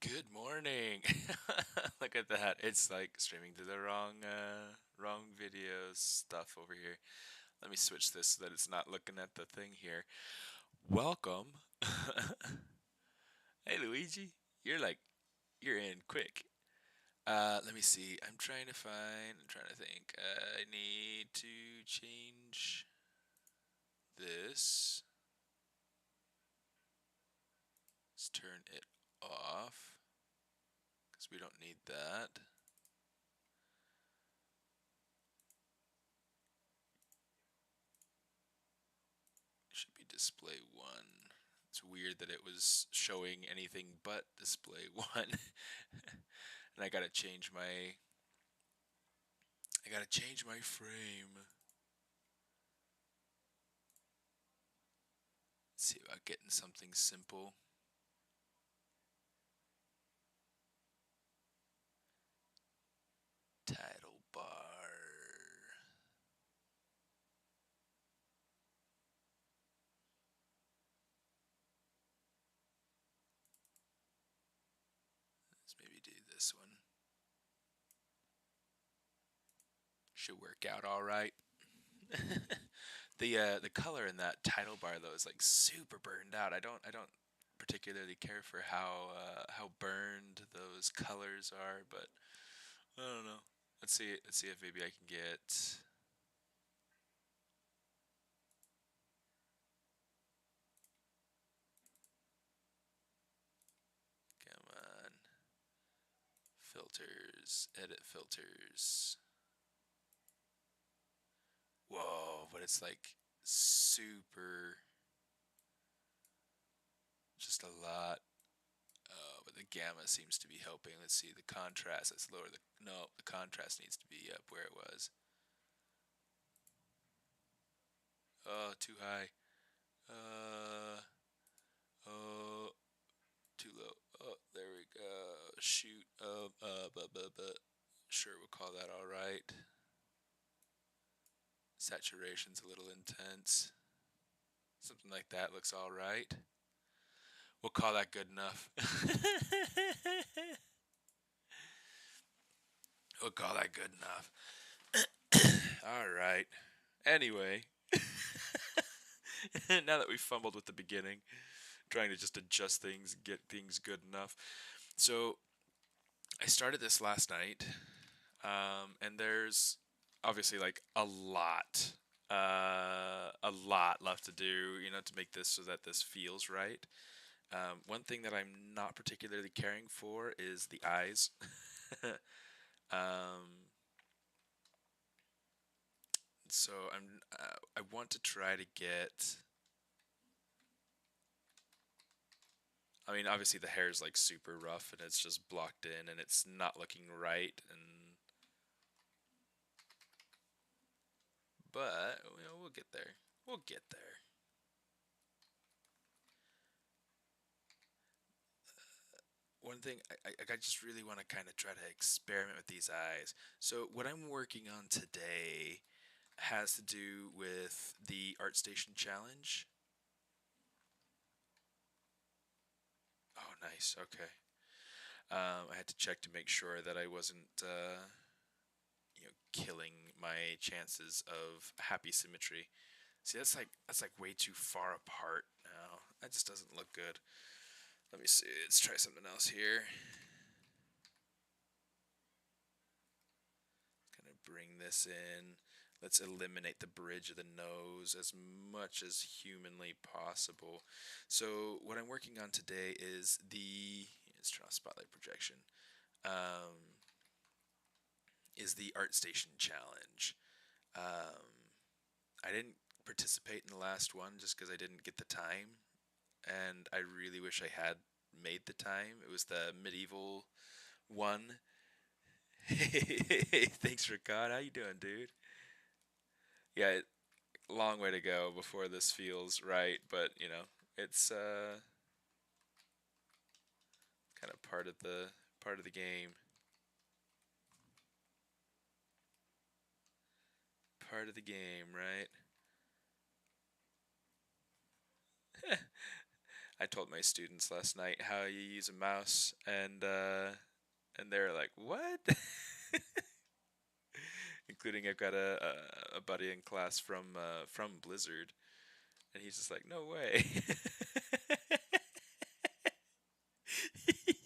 Good morning. Look at that. It's like streaming to the wrong video stuff over here. Let me switch this so that it's not looking at the thing here. Welcome. Hey Luigi. You're like you're in quick. Let me see. I'm trying to think. I need to change this. Let's turn it off because we don't need that. Should be display one. It's weird that it was showing anything but display one. And I gotta change my frame. Let's see about getting something simple. Title bar. Let's maybe do this one. Should work out all right. The color in that title bar though is like super burned out. I don't particularly care for how burned those colors are, but I don't know. Let's see if maybe I can get. Come on. Filters, edit filters. Whoa, but it's like super, just a lot. Oh, but the gamma seems to be helping. Let's see, the contrast, let's lower the, no, the contrast needs to be up where it was. Oh, too high. Uh, oh, too low. Oh, there we go. Shoot. But. Sure, we'll call that alright. Saturation's a little intense. Something like that looks alright. We'll call that good enough. We'll call that good enough. Alright. Anyway, now that we fumbled with the beginning, trying to just adjust things, get things good enough. So, I started this last night, and there's obviously like a lot left to do, to make this so that this feels right. One thing that I'm not particularly caring for is the eyes. um, so I want to try to get. I mean, obviously the hair is like super rough and it's just blocked in and it's not looking right. But we'll get there. We'll get there. One thing I just really want to kind of try to experiment with these eyes. So what I'm working on today has to do with the ArtStation challenge. Oh, nice. Okay. I had to check to make sure that I wasn't, killing my chances of happy symmetry. See, that's like way too far apart now. That just doesn't look good. Let me see. Let's try something else here. Kind of bring this in. Let's eliminate the bridge of the nose as much as humanly possible. So what I'm working on today is let's turn off spotlight projection. Um, is the ArtStation challenge. I didn't participate in the last one just because I didn't get the time, and I really wish I had made the time. It was the medieval one. Hey, thanks for God. How you doing, dude? Yeah, long way to go before this feels right, but it's kind of part of the game. Part of the game, right? I told my students last night how you use a mouse, and they're like, "What?" Including I've got a buddy in class from Blizzard, and he's just like, "No way."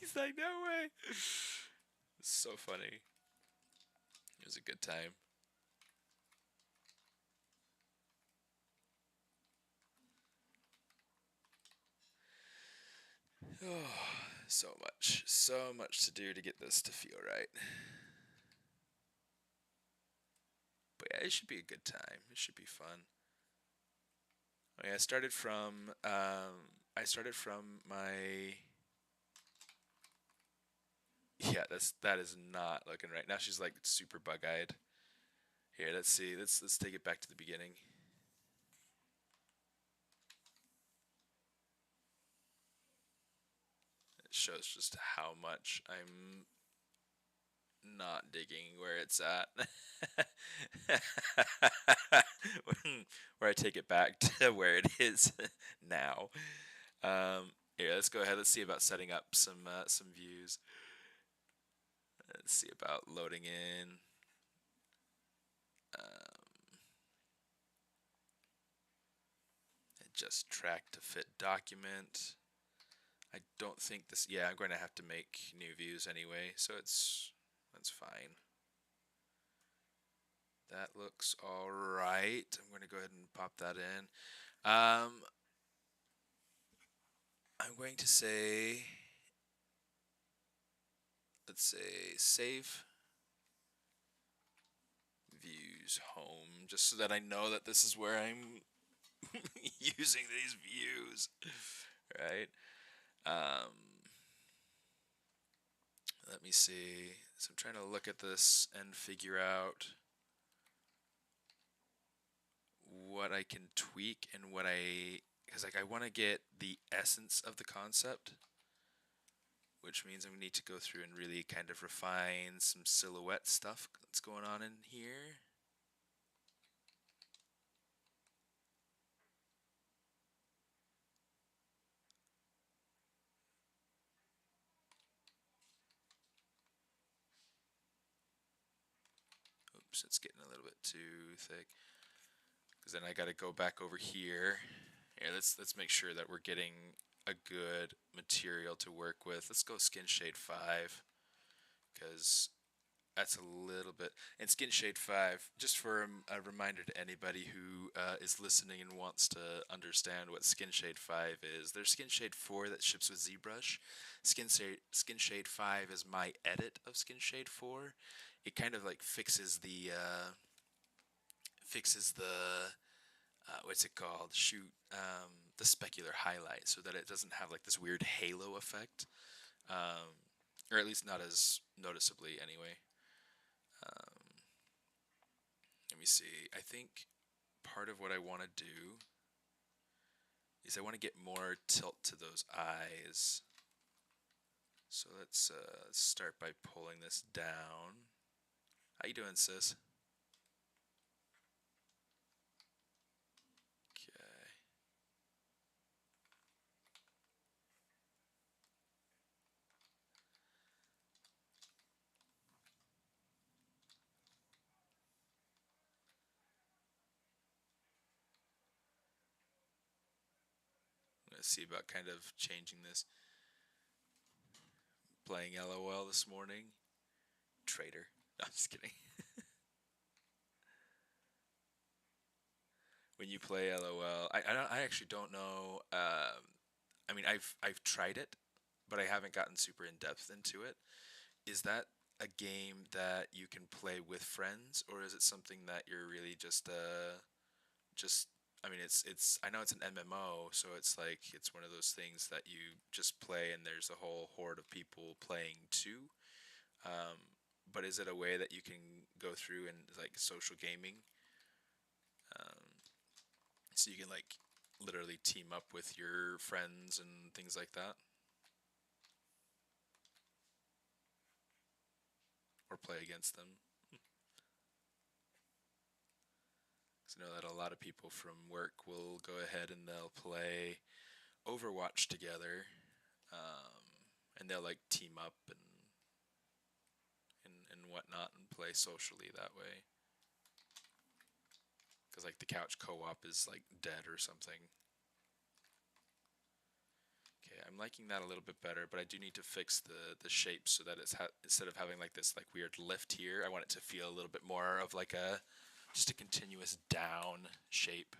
He's like, "No way." It's so funny. It was a good time. Oh, so much to do to get this to feel right. But yeah, it should be a good time. It should be fun. I mean, I started from my yeah. That is not looking right now. She's like super bug-eyed. Here, let's see. Let's take it back to the beginning. It shows just how much I'm not digging where it's at. Where I take it back to where it is now. Here, let's go ahead. Let's see about setting up some views. Let's see about loading in. Um, just track to fit document. I don't think this. Yeah, I'm going to have to make new views anyway, so that's fine. That looks all right. I'm going to go ahead and pop that in. I'm going to say, let's say save views home, just so that I know that this is where I'm using these views, right? Um, Let me see. So I'm trying to look at this and figure out what I can tweak and what because like I want to get the essence of the concept, which means I'm gonna need to go through and really kind of refine some silhouette stuff that's going on in here. Oops, it's getting a little bit too thick. Because then I got to go back over here. Here, let's make sure that we're getting a good material to work with. Let's go skin shade 5, because that's a little bit. And skin shade 5, just for a reminder to anybody who is listening and wants to understand what skin shade 5 is. There's skin shade 4 that ships with ZBrush. Skin shade 5 is my edit of skin shade 4. It kind of like fixes the what's it called? Shoot, the specular highlight, so that it doesn't have like this weird halo effect, or at least not as noticeably anyway. Um, Let me see. I think part of what I want to do is I want to get more tilt to those eyes. So let's start by pulling this down. How you doing, sis? Okay. Let's see about kind of changing this. Playing LOL this morning. Traitor. No, I'm just kidding. When you play LOL, I actually don't know. I mean, I've tried it, but I haven't gotten super in depth into it. Is that a game that you can play with friends, or is it something that you're really just I mean, it's I know it's an MMO, so it's like it's one of those things that you just play and there's a whole horde of people playing too. Um, but is it a way that you can go through and like social gaming? Um, so you can like literally team up with your friends and things like that, or play against them. 'Cause I know that a lot of people from work will go ahead and they'll play Overwatch together, and they'll like team up and whatnot and play socially that way. Because like the couch co-op is like dead or something. Okay, I'm liking that a little bit better, but I do need to fix the shape so that it's instead of having like this like weird lift here, I want it to feel a little bit more of like a just a continuous down shape.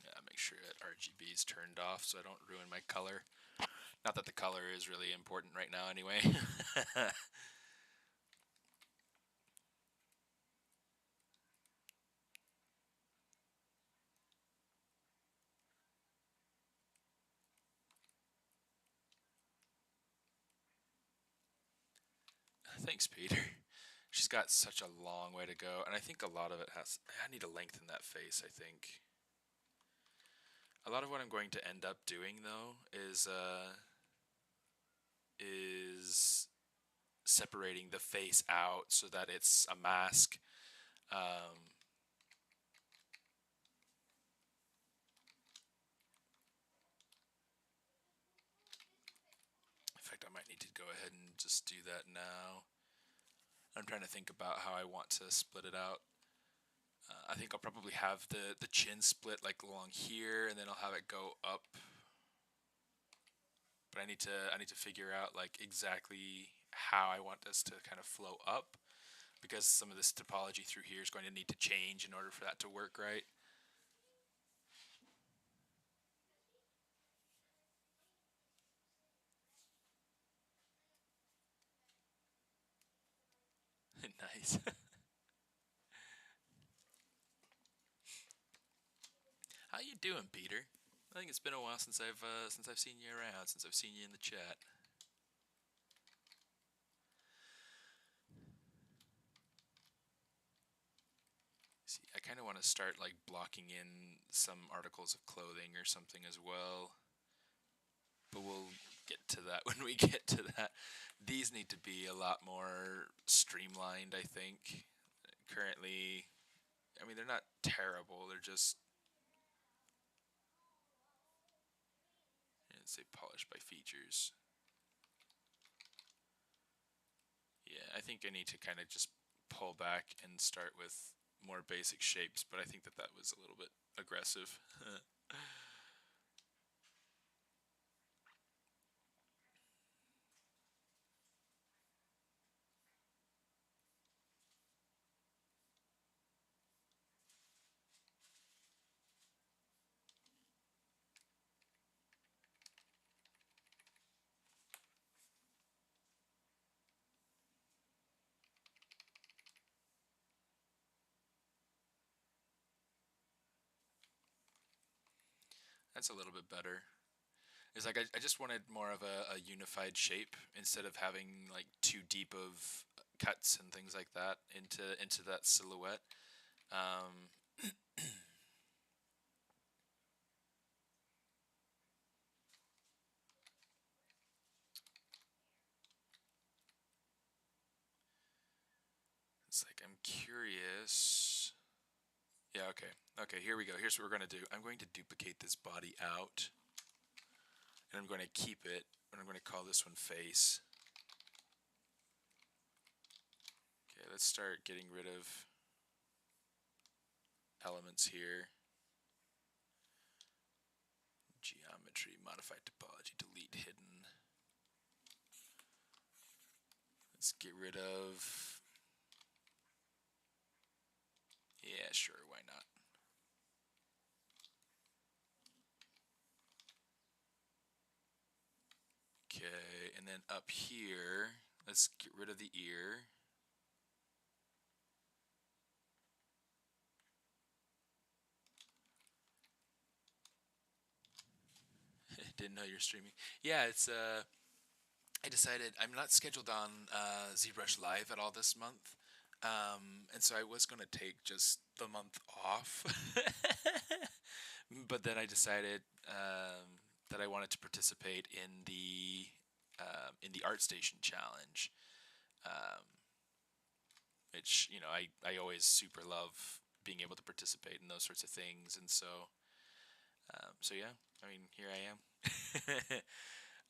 Yeah, make sure that RGB is turned off so I don't ruin my color. Not that the color is really important right now anyway. Thanks, Peter. She's got such a long way to go, and I think a lot of it has... I need to lengthen that face, I think. A lot of what I'm going to end up doing, though, is separating the face out so that it's a mask. In fact, I might need to go ahead and just do that now. I'm trying to think about how I want to split it out. I think I'll probably have the chin split like along here, and then I'll have it go up. But I need to figure out like exactly how I want this to kind of flow up, because some of this topology through here is going to need to change in order for that to work right. Nice. How you doing, Peter? I think it's been a while since I've seen you around, since I've seen you in the chat. See, I kind of want to start like blocking in some articles of clothing or something as well. But we'll get to that when we get to that. These need to be a lot more streamlined, I think. Currently, I mean, they're not terrible. They're just, let's say, polished by features. Yeah, I think I need to kind of just pull back and start with more basic shapes, but I think that that was a little bit aggressive. That's a little bit better. It's like I just wanted more of a unified shape instead of having like too deep of cuts and things like that into that silhouette. It's like I'm curious. Yeah, okay. Okay, here we go. Here's what we're going to do. I'm going to duplicate this body out, and I'm going to keep it, and I'm going to call this one face. Okay, let's start getting rid of elements here. Geometry, modify topology, delete hidden. Let's get rid of... Yeah, sure, why not? Okay, and then up here, let's get rid of the ear. Didn't know you're streaming. Yeah, it's I decided I'm not scheduled on ZBrush Live at all this month, and so I was gonna take just the month off, but then I decided that I wanted to participate in the ArtStation challenge, um, which I always super love being able to participate in those sorts of things, and so yeah, I mean here I am.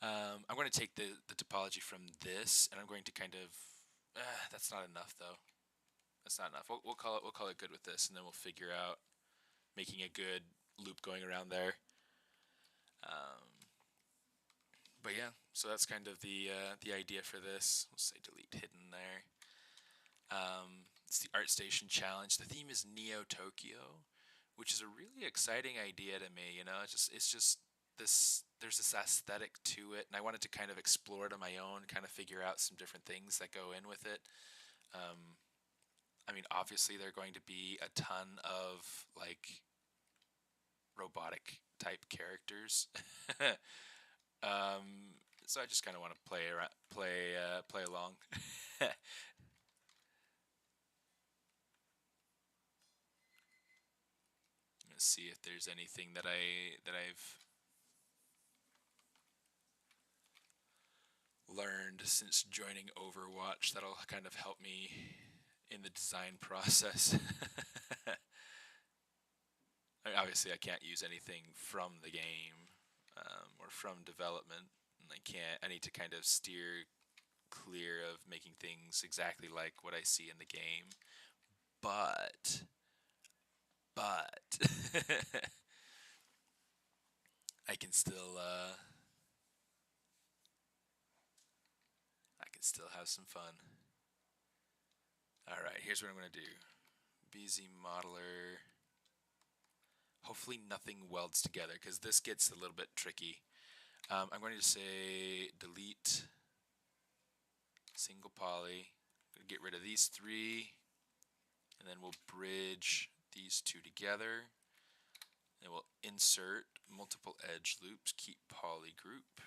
I'm going to take the topology from this, and I'm going to kind of. That's not enough, though. That's not enough. We'll call it good with this, and then we'll figure out making a good loop going around there. But yeah, so that's kind of the idea for this. We'll say delete hidden there. It's the ArtStation challenge. The theme is Neo Tokyo, which is a really exciting idea to me. It's just this. There's this aesthetic to it, and I wanted to kind of explore it on my own, kind of figure out some different things that go in with it. I mean, obviously, there are going to be a ton of like robotic type characters. So I just kind of want to play along. Let's see if there's anything that I've learned since joining Overwatch that'll kind of help me in the design process. I mean, obviously, I can't use anything from the game or from development, and I need to kind of steer clear of making things exactly like what I see in the game. But, but, I can still, I can still have some fun. All right, here's what I'm gonna do. BZ modeler. Hopefully nothing welds together, because this gets a little bit tricky. I'm going to say delete single poly. I'm going to get rid of these three, and then we'll bridge these two together. And we'll insert multiple edge loops, keep poly group.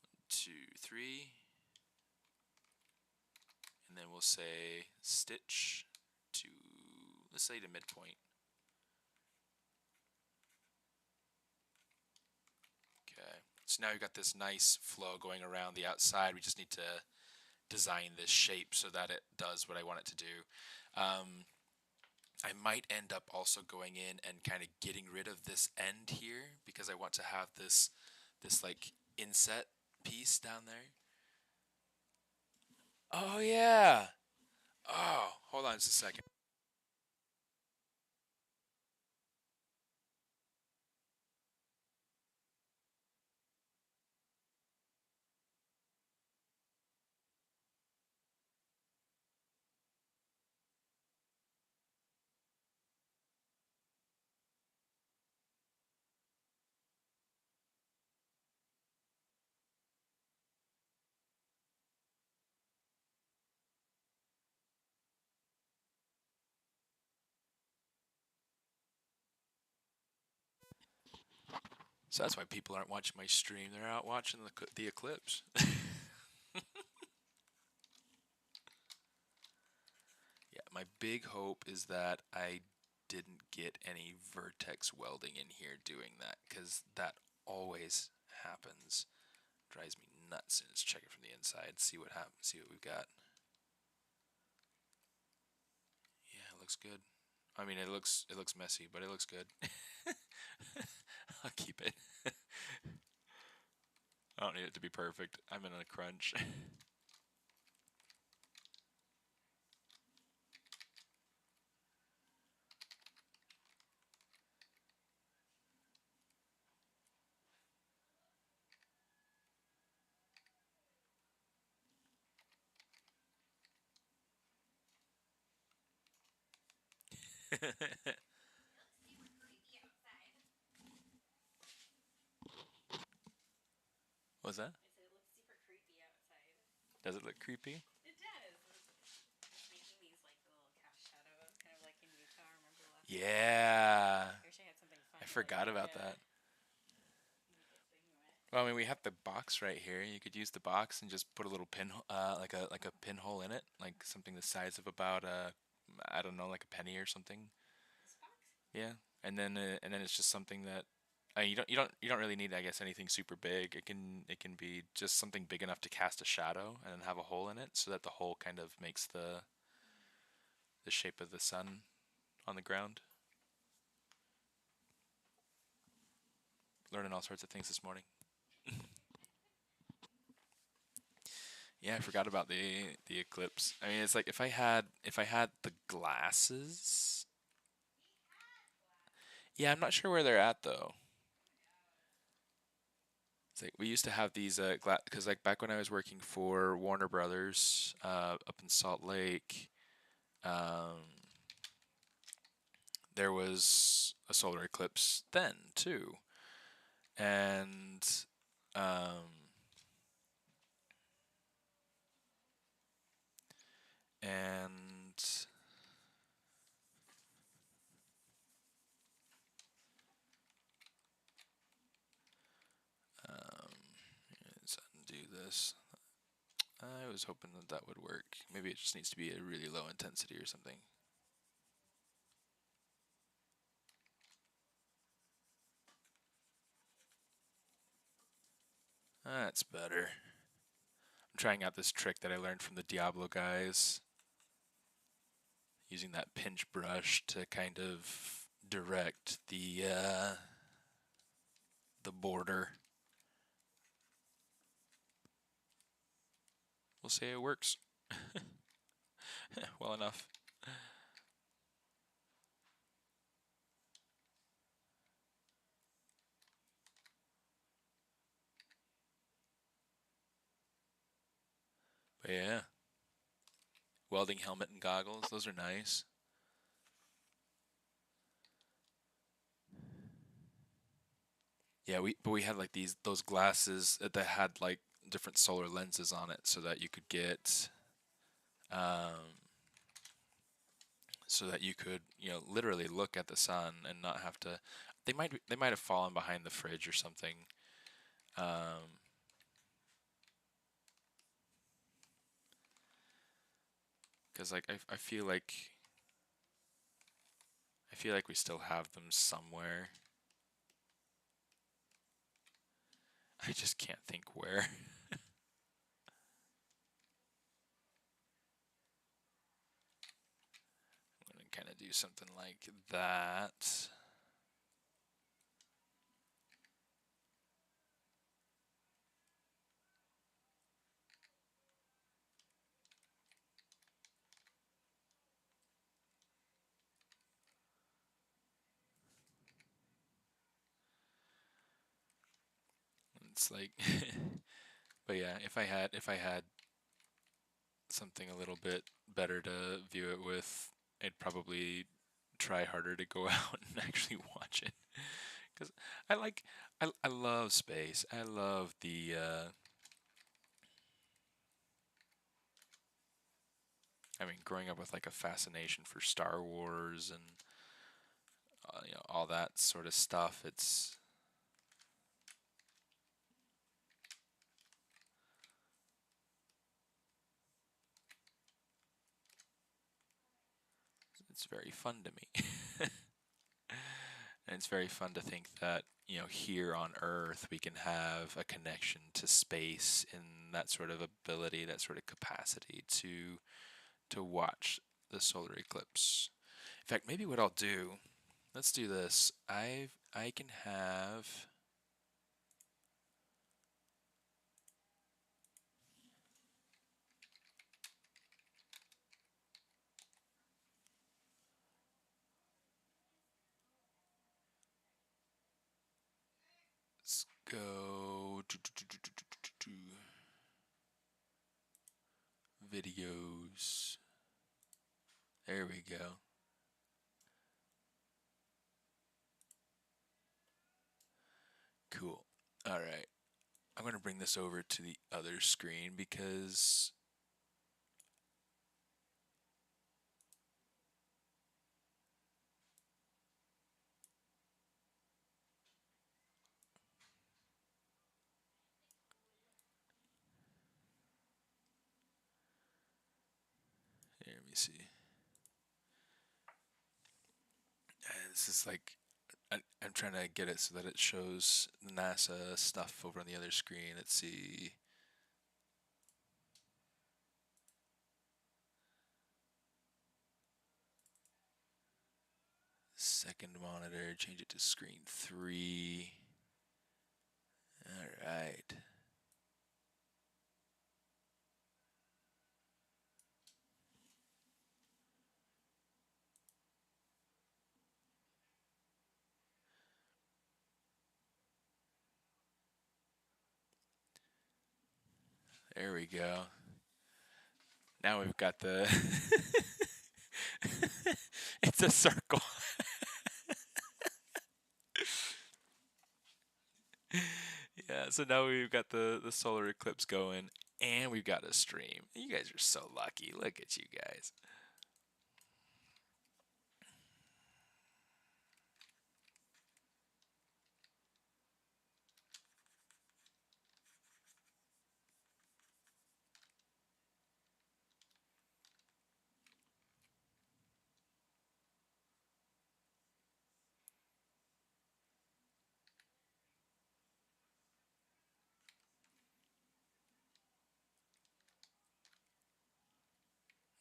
1, 2, 3. And then we'll say stitch to, let's say to midpoint. Okay, so now we've got this nice flow going around the outside. We just need to design this shape so that it does what I want it to do. I might end up also going in and kind of getting rid of this end here, because I want to have this like inset piece down there. Oh yeah. Oh, hold on just a second. So that's why people aren't watching my stream. They're out watching the eclipse. Yeah, my big hope is that I didn't get any vertex welding in here doing that, because that always happens. Drives me nuts. And let's check it from the inside, see what happens, see what we've got. Yeah, it looks good. I mean, it looks messy, but it looks good. I'll keep it. I don't need it to be perfect. I'm in a crunch. What's that? I said it looks super creepy outside. Does it look creepy? It does. It's making these like little cast shadows, kind of like in Utah. Remember last? Yeah. I wish I had something fun. I forgot like, about that. Well, I mean, we have the box right here. You could use the box and just put a little like a pinhole in it, like something the size of about I don't know, like a penny or something. This box? Yeah, and then it's just something that you don't really need, I guess, anything super big. It can be just something big enough to cast a shadow and then have a hole in it, so that the hole kind of makes the shape of the sun on the ground. Learning all sorts of things this morning. Yeah, I forgot about the eclipse. I mean, it's like if I had the glasses. Yeah, I'm not sure where they're at though. It's like we used to have these because like back when I was working for Warner Brothers up in Salt Lake, um, there was a solar eclipse then too, and um, and um, let's undo this. I was hoping that that would work. Maybe it just needs to be a really low intensity or something. That's better. I'm trying out this trick that I learned from the Diablo guys, using that pinch brush to kind of direct the border. We'll say it works well enough. But yeah, welding helmet and goggles, those are nice. Yeah, we had like those glasses that had like different solar lenses on it, so that you could get um, so that you could, you know, literally look at the sun and not have to. They might have fallen behind the fridge or something. Um, because like I feel like we still have them somewhere. I just can't think where. I'm gonna kind of do something like that. It's like, but yeah, if I had something a little bit better to view it with, I'd probably try harder to go out and actually watch it. Because I like, I love space. I love I mean, growing up with like a fascination for Star Wars and you know, all that sort of stuff. It's very fun to me. And it's very fun to think that, you know, here on Earth we can have a connection to space in that sort of ability, that sort of capacity to watch the solar eclipse. In fact, maybe what I'll do, let's do this. I can have let's go to videos. There we go. Cool. All right. I'm going to bring this over to the other screen because see. This is like I'm trying to get it so that it shows the NASA stuff over on the other screen. Let's see. Second monitor, change it to screen 3. All right. There we go. Now we've got the it's a circle. Yeah, so now we've got the solar eclipse going, and we've got a stream. You guys are so lucky. Look at you guys.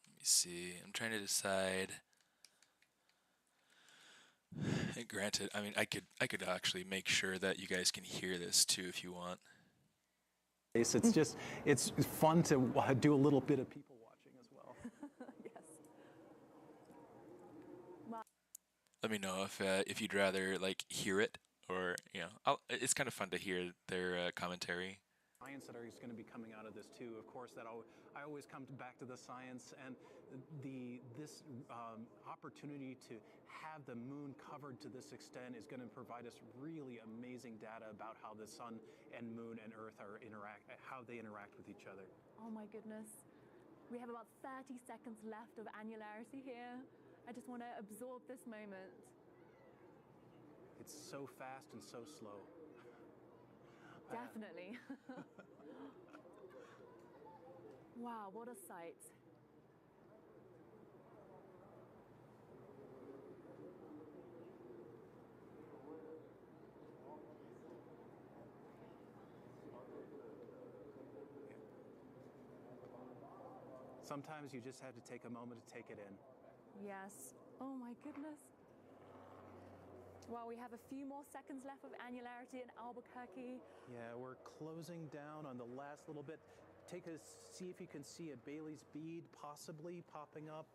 Let me see. I'm trying to decide. And granted, I mean, I could actually make sure that you guys can hear this too if you want. It's just, it's fun to do a little bit of people watching as well. Yes. Let me know if you'd rather like hear it or it's kind of fun to hear their commentary. Science that is going to be coming out of this too. Of course, I always come back to the science and this opportunity to have the moon covered to this extent is going to provide us really amazing data about how the sun and moon and Earth how they interact with each other. Oh my goodness. We have about 30 seconds left of annularity here. I just want to absorb this moment. It's so fast and so slow. Definitely. Wow, what a sight. Sometimes you just have to take a moment to take it in. Yes. Oh my goodness. Well, we have a few more seconds left of annularity in Albuquerque. Yeah, we're closing down on the last little bit. See if you can see a Bailey's bead possibly popping up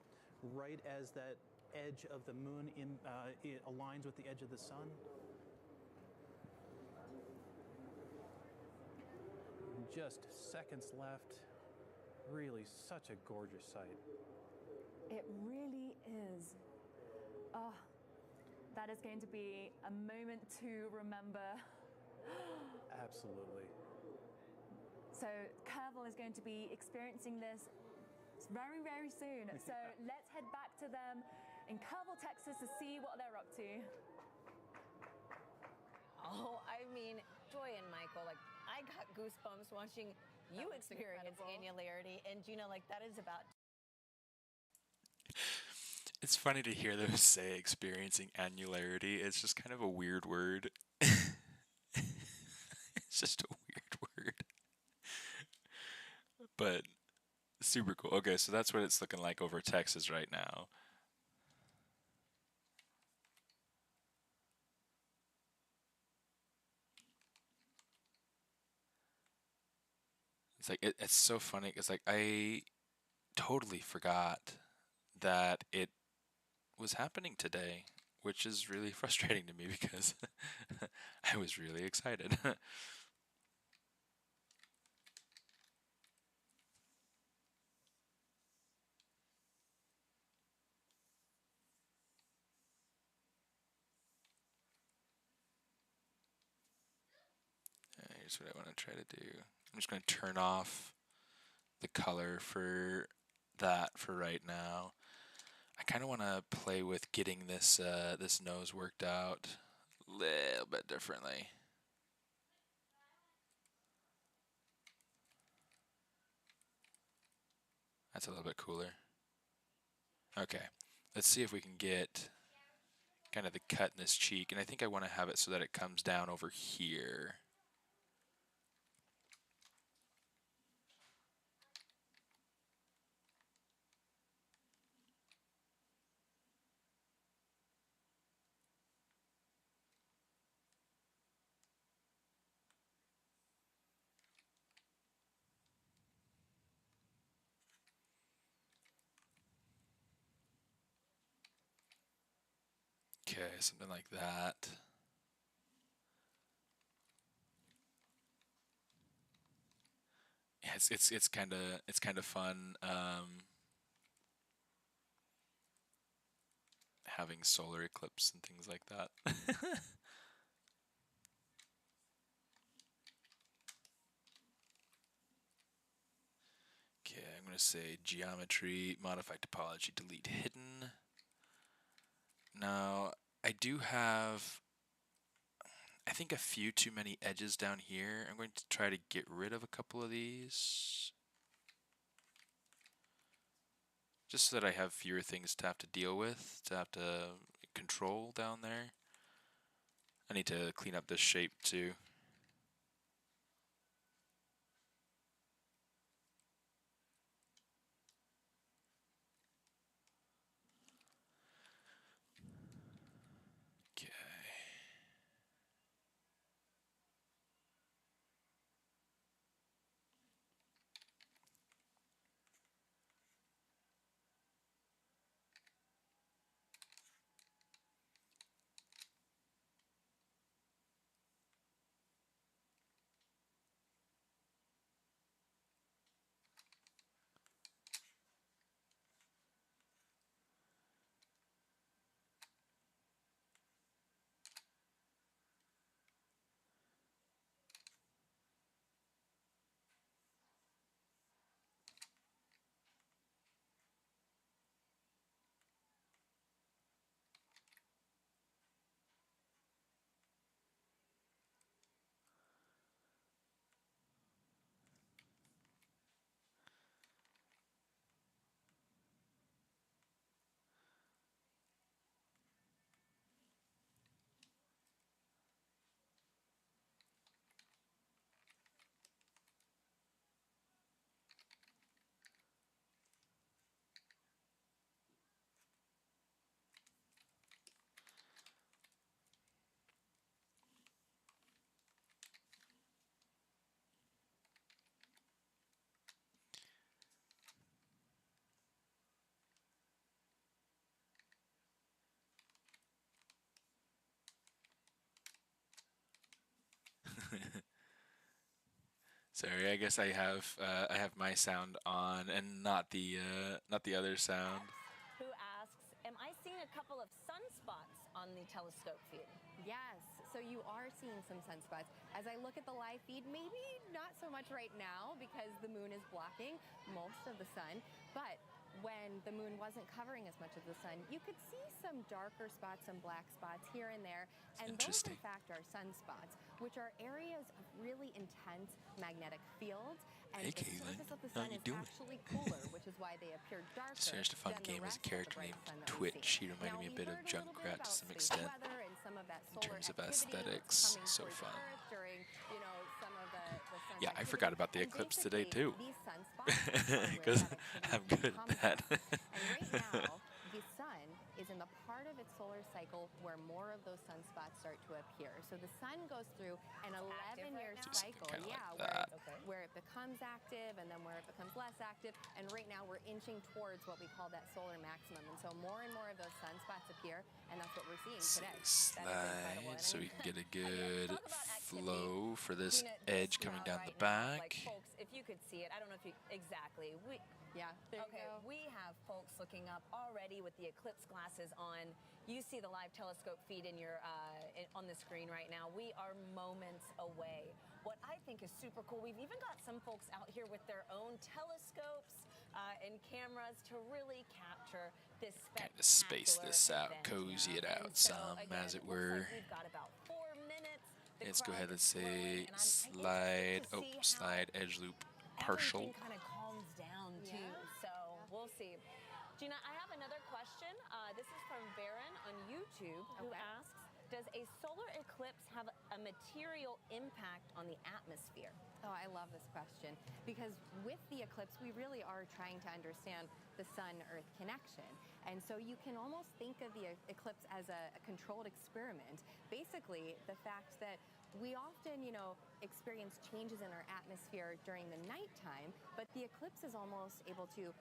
right as that edge of the moon it aligns with the edge of the sun. Just seconds left. Really such a gorgeous sight. It really is. Oh, that is going to be a moment to remember. Absolutely. So Kerrville is going to be experiencing this very, very soon. So let's head back to them in Kerrville, Texas to see what they're up to. Oh, I mean, Joy and Michael, like, I got goosebumps watching you experience annularity, and like that is about. It's funny to hear them say experiencing annularity. It's just kind of a weird word. It's just a weird word. But super cool. Okay, so that's what it's looking like over Texas right now. It's like it's so funny. It's like I totally forgot that it was happening today, which is really frustrating to me because I was really excited. Here's what I want to try to do. I'm just going to turn off the color for that for right now. I kind of want to play with getting this this nose worked out a little bit differently. That's a little bit cooler. Okay, let's see if we can get kind of the cut in this cheek, and I think I want to have it so that it comes down over here. Okay, something like that. Yeah, it's kind of fun having solar eclipse and things like that. Okay, I'm gonna say geometry, modify topology, delete hidden. Now I do have, I think, a few too many edges down here. I'm going to try to get rid of a couple of these, just so that I have fewer things to have to deal with, to have to control down there. I need to clean up this shape too. Okay. Sorry, I guess I have my sound on and not the other sound. Who asks, am I seeing a couple of sunspots on the telescope feed? Yes, so you are seeing some sunspots. As I look at the live feed, maybe not so much right now because the moon is blocking most of the sun, but when the moon wasn't covering as much of the sun, you could see some darker spots, some black spots here and there, and those in fact are sunspots, which are areas of really intense magnetic fields, and Hey, the Caitlin, surface of the how sun you is doing? actually cooler, which is why they appear darker. Just finished a fun than the game as a rest of the character bright named sun that we Twitch. see. He reminded me a bit of Junkrat to some extent in terms of aesthetics. So fun. Yeah, I forgot about the eclipse today too, because I'm good at that. And right now, the sun is in the part of its solar cycle where more of those sunspots start to appear. So the sun goes through an 11-year cycle, Kinda like that. where it becomes active and then where it becomes less active. And right now we're inching towards what we call that solar maximum. And so more and more of those sunspots appear, and that's what we're seeing today. Slide so we can get a good flow for this edge coming down the back. Folks, if you could see it, I don't know if you exactly. Yeah, there you go. We have folks looking up already with the eclipse glasses on. You see the live telescope feed in your on the screen right now. We are moments away. What I think is super cool, we've even got some folks out here with their own telescopes and cameras to really capture this Kind of space this out, event. cozy it out And so, some, again, as it looks were. like we've got about 4 minutes. The Let's go crowd ahead and is say flowing, and I'm slide, interested to see how slide edge loop partial. everything kind of calms down too. So we'll see. Gina, I have another This is from Baron on YouTube, who Okay. asks, does a solar eclipse have a material impact on the atmosphere? Oh, I love this question because with the eclipse, we really are trying to understand the sun-Earth connection. And so you can almost think of the eclipse as a controlled experiment. Basically, the fact that we often, experience changes in our atmosphere during the nighttime, but the eclipse is almost able to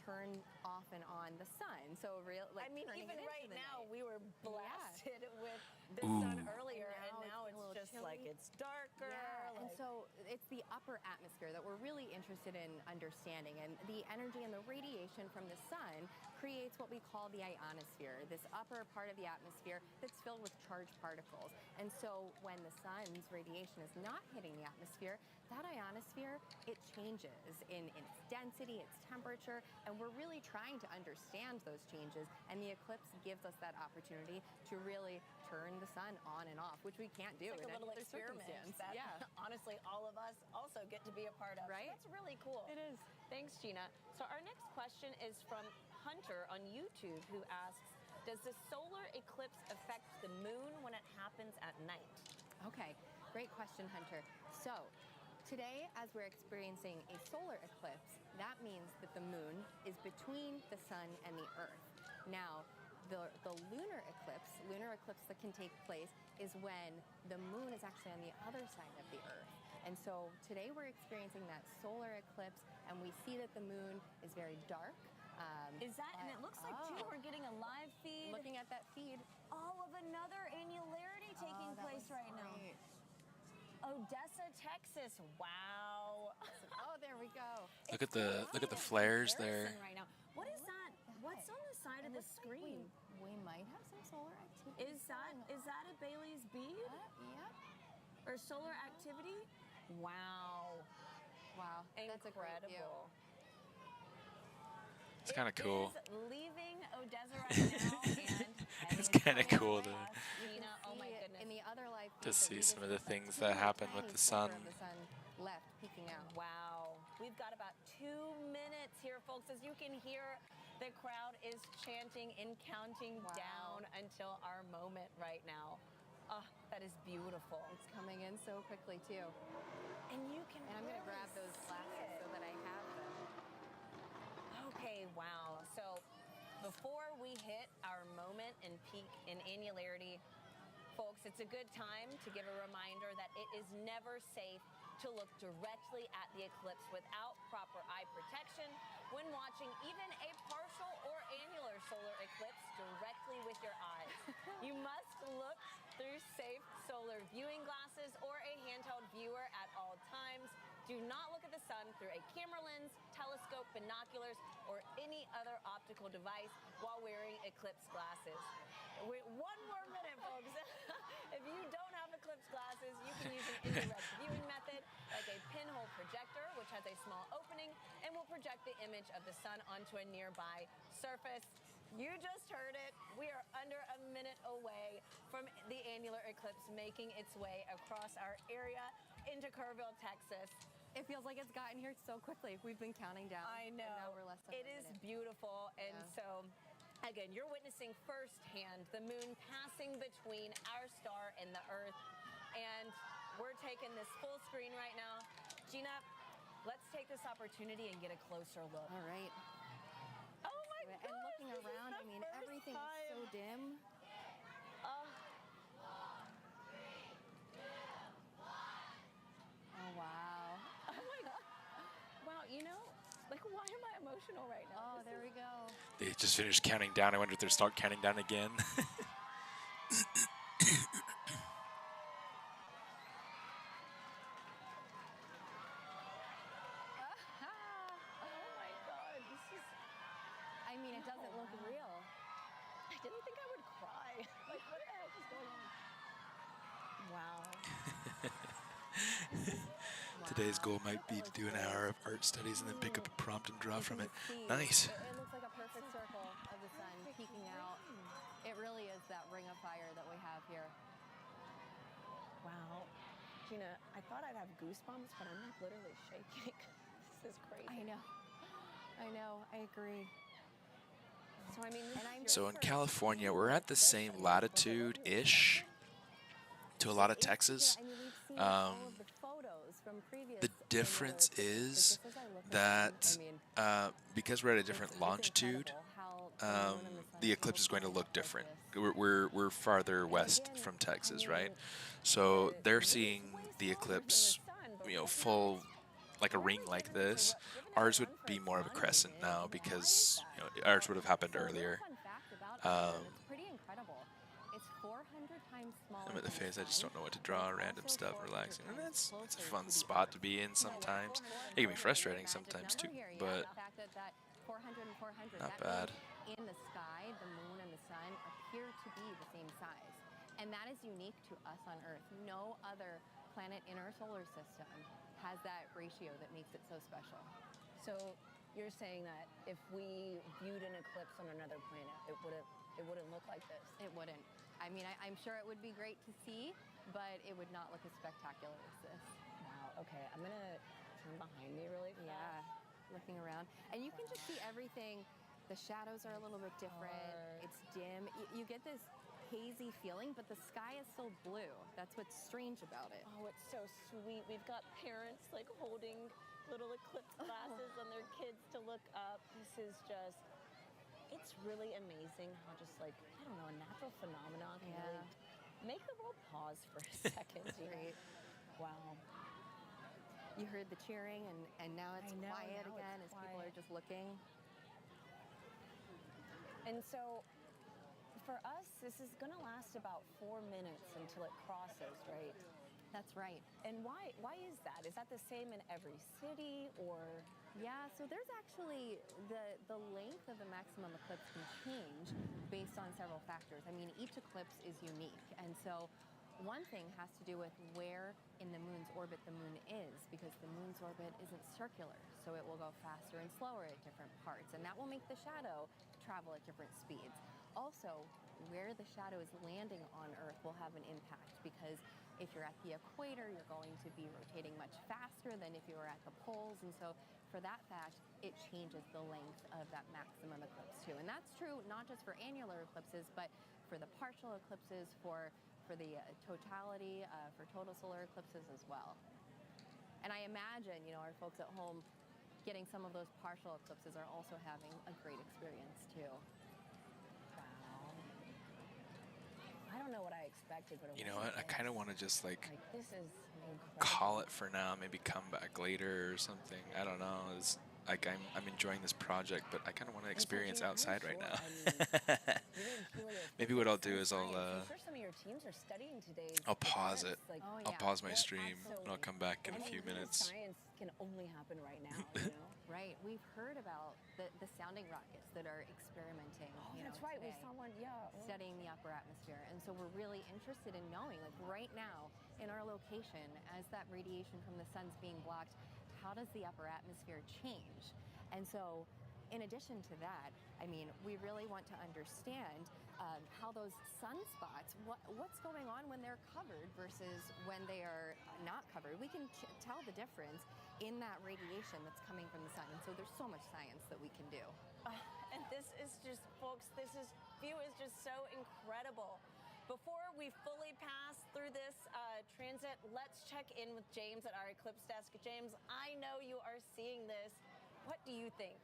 turn off and on the sun. So turning even it into right the now, night. we were blasted with the Ooh. sun earlier, And and now now it's a it's little just like chilly. it's darker. Yeah, and like- so it's the upper atmosphere that we're really interested in understanding. And the energy and the radiation from the sun creates what we call the ionosphere, this upper part of the atmosphere that's filled with charged particles. And so when the sun's radiation is not hitting the atmosphere, that ionosphere, it changes in its density, its temperature, and we're really trying to understand those changes. And the eclipse gives us that opportunity to really turn the sun on and off, which we can't do It's in like a any little other experiment circumstance. that Yeah. honestly all of us also get to be a part of. So Right? that's really cool. It is. Thanks, Gina. So our next question is from Hunter on YouTube, who asks, does the solar eclipse affect the moon when it happens at night? Okay, great question, Hunter. So, today, as we're experiencing a solar eclipse, that means that the moon is between the sun and the earth. Now, the lunar eclipse that can take place is when the moon is actually on the other side of the earth. And so today we're experiencing that solar eclipse, and we see that the moon is very dark. And it looks like, too, we're getting a live feed. Looking at that feed. All of another annularity taking Oh, that place was right great. now. Odessa, Texas. Wow. Oh, there we go. Look at the flares there. Comparison right now. What is that? What's on the side It of the looks like screen? we might have some solar activity. Is that a Bailey's bead Yep. or solar activity? Wow. Wow. That's a great view. Incredible. It's kind of cool. It is leaving Odessa right now, and It's heading kinda cool towards to- us. Gina, oh my See goodness. in the other live To feed that see we some of the just- things a that teeny happen with tiny the sliver sun. of the sun left peeking out. Wow. We've got about 2 minutes here, folks. As you can hear, the crowd is chanting and counting Wow. down until our moment right now. Oh, that is beautiful. It's coming in so quickly too. And you can And I'm gonna really grab those see glasses it. so that I have them. Okay, wow. So before we hit our moment and peak in annularity, folks, it's a good time to give a reminder that it is never safe to look directly at the eclipse without proper eye protection when watching even a partial or annular solar eclipse directly with your eyes. You must look through safe solar viewing glasses or a handheld viewer at all times. Do not look at the sun through a camera lens, telescope, binoculars, or any other optical device while wearing eclipse glasses. One more minute, folks. If you don't have eclipse glasses, you can use an indirect viewing method like a pinhole projector, which has a small opening and will project the image of the sun onto a nearby surface. You just heard it. We are under a minute away from the annular eclipse making its way across our area into Kerrville, Texas. It feels like it's gotten here so quickly. We've been counting down. I know. And now we're less than It a is minute. beautiful. And Yeah. so, again, you're witnessing firsthand the moon passing between our star and the Earth. And we're taking this full screen right now. Gina, let's take this opportunity and get a closer look. All right. Oh my gosh, And looking this is around, the I mean, first everything time. is so dim. Oh, Oh, wow. wow, why am I emotional right now? Oh, This there is- we go. They just finished counting down. I wonder if they'll start counting down again. Oh my God, this is. I mean, it doesn't look wow. real. I didn't think I would cry. Like, what the heck is going on? Wow. Today's goal might be to do an hour of art studies and then pick up a prompt and draw You from can it. see Nice. It looks like a perfect circle of the sun peeking out. It really is that ring of fire that we have here. Wow. Gina, I thought I'd have goosebumps, but I'm like literally shaking. This is crazy. I know. I agree. So I mean, So in California, we're at the same latitude-ish to a lot of Texas. The difference is that because we're at a different longitude, the eclipse is going to look different. We're farther west from Texas, right? So they're seeing the eclipse, full, like a ring like this. Ours would be more of a crescent now because ours would have happened earlier. I'm at the phase, I just don't know what to draw, random stuff, relaxing. And that's a fun spot to be in sometimes. It can be frustrating sometimes too, but not bad. In the sky, the moon and the sun appear to be the same size. And that is unique to us on Earth. No other planet in our solar system has that ratio that makes it so special. So you're saying that if we viewed an eclipse on another planet, it wouldn't look like this? It wouldn't. I mean, I'm sure it would be great to see, but it would not look as spectacular as this. Wow, okay, I'm gonna turn behind me really fast. Yeah, looking around. And you can just see everything. The shadows are a little bit different. It's dim. You get this hazy feeling, but the sky is still blue. That's what's strange about it. Oh, it's so sweet. We've got parents like holding little eclipse glasses on their kids to look up. This is just, it's really amazing how just like, I don't know, a natural phenomenon can really make the world pause for a second. Right. Wow. You heard the cheering and now it's quiet now again it's as people are just looking. And so for us, this is going to last about 4 minutes until it crosses, right? That's right. And why is that? Is that the same in every city or? Yeah, so there's actually the length of the maximum eclipse can change based on several factors. I mean, each eclipse is unique. And so one thing has to do with where in the moon's orbit the moon is, because the moon's orbit isn't circular. So it will go faster and slower at different parts. And that will make the shadow travel at different speeds. Also, where the shadow is landing on Earth will have an impact, because if you're at the equator, you're going to be rotating much faster than if you were at the poles. And so for that fact, it changes the length of that maximum eclipse too. And that's true not just for annular eclipses, but for the partial eclipses, for the totality, for total solar eclipses as well. And I imagine, our folks at home getting some of those partial eclipses are also having a great experience too. I don't know what I expected, but You know what? I kind of want to just like this is incredible. call it for now. Maybe come back later or something. I don't know. It's like I'm enjoying this project, but I kind of want to experience outside right now. Maybe what I'll do is I'm sure some of your teams are studying today. I'll pause it. Like, I'll pause my stream and I'll come back in a few minutes. Science can only happen right now. Right. We've heard about the sounding rockets that are experimenting. That's right. We today, saw one. Yeah. studying the upper atmosphere. And so we're really interested in knowing, like right now in our location, as that radiation from the sun's being blocked, how does the upper atmosphere change? And so in addition to that, I mean, we really want to understand how those sunspots, what's going on when they're covered versus when they are not covered. We can tell the difference in that radiation that's coming from the sun. And so there's so much science that we can do. And this is just, folks, view is just so incredible. Before we fully pass through this transit, let's check in with James at our Eclipse desk. James, I know you are seeing this. What do you think?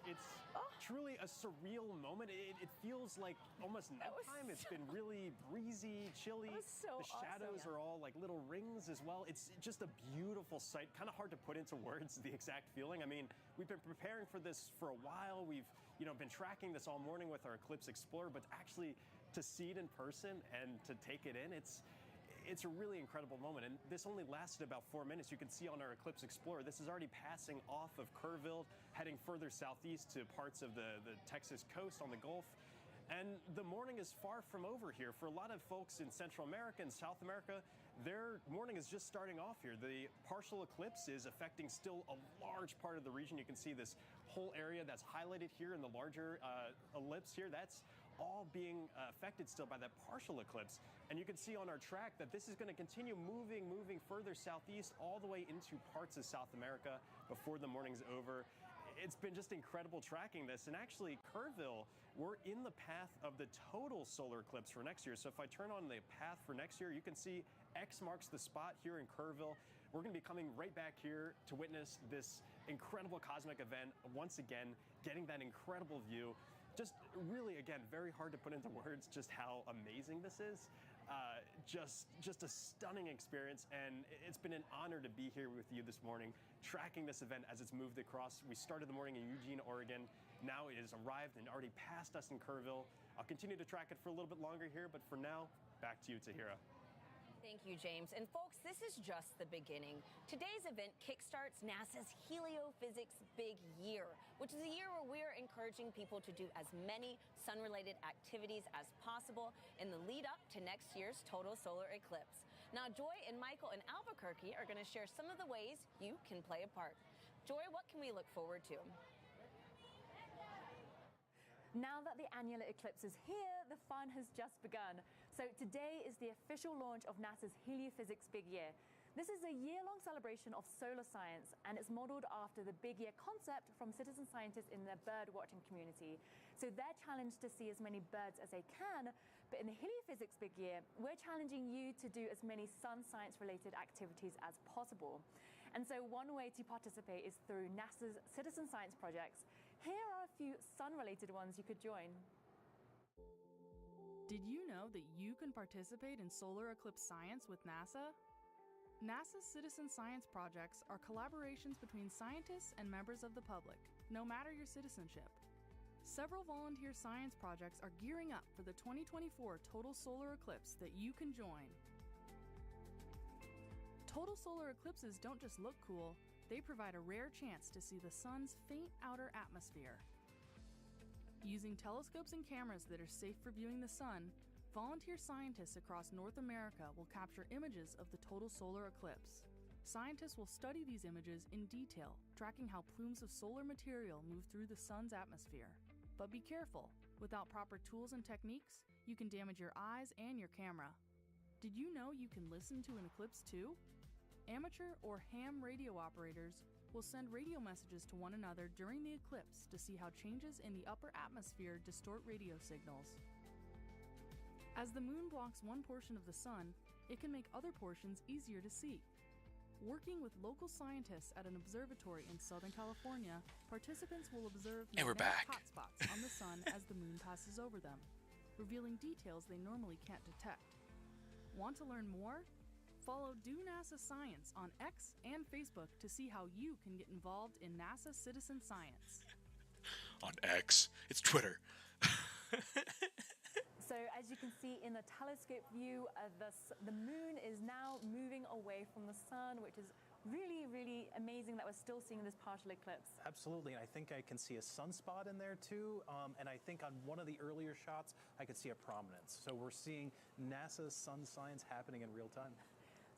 It's truly a surreal moment. It feels like almost nighttime. It's been really breezy, chilly. So the shadows are all like little rings as well. It's just a beautiful sight. Kind of hard to put into words the exact feeling. I mean, we've been preparing for this for a while. We've been tracking this all morning with our Eclipse Explorer, but actually to see it in person and to take it in, it's a really incredible moment. And this only lasted about 4 minutes. You can see on our Eclipse Explorer, this is already passing off of Kerrville, heading further southeast to parts of the Texas coast on the Gulf. And the morning is far from over here. For a lot of folks in Central America and South America, their morning is just starting off here. The partial eclipse is affecting still a large part of the region. You can see this whole area that's highlighted here in the larger ellipse here. That's all being affected still by that partial eclipse. And you can see on our track that this is going to continue moving further southeast all the way into parts of South America before the morning's over. It's been just incredible tracking this. And actually, Kerrville, we're in the path of the total solar eclipse for next year. So if I turn on the path for next year, you can see X marks the spot here in Kerrville. We're going to be coming right back here to witness this incredible cosmic event once again, getting that incredible view. Just really, again, very hard to put into words just how amazing this is. Just a stunning experience, and it's been an honor to be here with you this morning, tracking this event as it's moved across. We started the morning in Eugene, Oregon. Now it has arrived and already passed us in Kerrville. I'll continue to track it for a little bit longer here, but for now, back to you, Tahira. Thank you, James. And folks, this is just the beginning. Today's event kickstarts NASA's Heliophysics Big Year, which is a year where we're encouraging people to do as many sun-related activities as possible in the lead up to next year's total solar eclipse. Now, Joy and Michael in Albuquerque are going to share some of the ways you can play a part. Joy, what can we look forward to? Now that the annular eclipse is here, the fun has just begun. So today is the official launch of NASA's Heliophysics Big Year. This is a year-long celebration of solar science, and it's modeled after the Big Year concept from citizen scientists in the bird watching community. So they're challenged to see as many birds as they can, but in the Heliophysics Big Year, we're challenging you to do as many sun science-related activities as possible. And so one way to participate is through NASA's citizen science projects. Here are a few sun-related ones you could join. Did you know that you can participate in solar eclipse science with NASA? NASA's citizen science projects are collaborations between scientists and members of the public, no matter your citizenship. Several volunteer science projects are gearing up for the 2024 total solar eclipse that you can join. Total solar eclipses don't just look cool, they provide a rare chance to see the sun's faint outer atmosphere. Using telescopes and cameras that are safe for viewing the sun, volunteer scientists across North America will capture images of the total solar eclipse. Scientists will study these images in detail, tracking how plumes of solar material move through the sun's atmosphere. But be careful, without proper tools and techniques, you can damage your eyes and your camera. Did you know you can listen to an eclipse too? Amateur or ham radio operators will send radio messages to one another during the eclipse to see how changes in the upper atmosphere distort radio signals. As the moon blocks one portion of the sun, it can make other portions easier to see. Working with local scientists at an observatory in Southern California, participants will observe magnetic hotspots on the sun as the moon passes over them, revealing details they normally can't detect. Want to learn more? Follow Do NASA Science on X and Facebook to see how you can get involved in NASA citizen science. On X? It's Twitter. So as you can see in the telescope view, the moon is now moving away from the sun, which is really, really amazing that we're still seeing this partial eclipse. Absolutely, and I think I can see a sunspot in there too, and I think on one of the earlier shots, I could see a prominence. So we're seeing NASA's sun science happening in real time.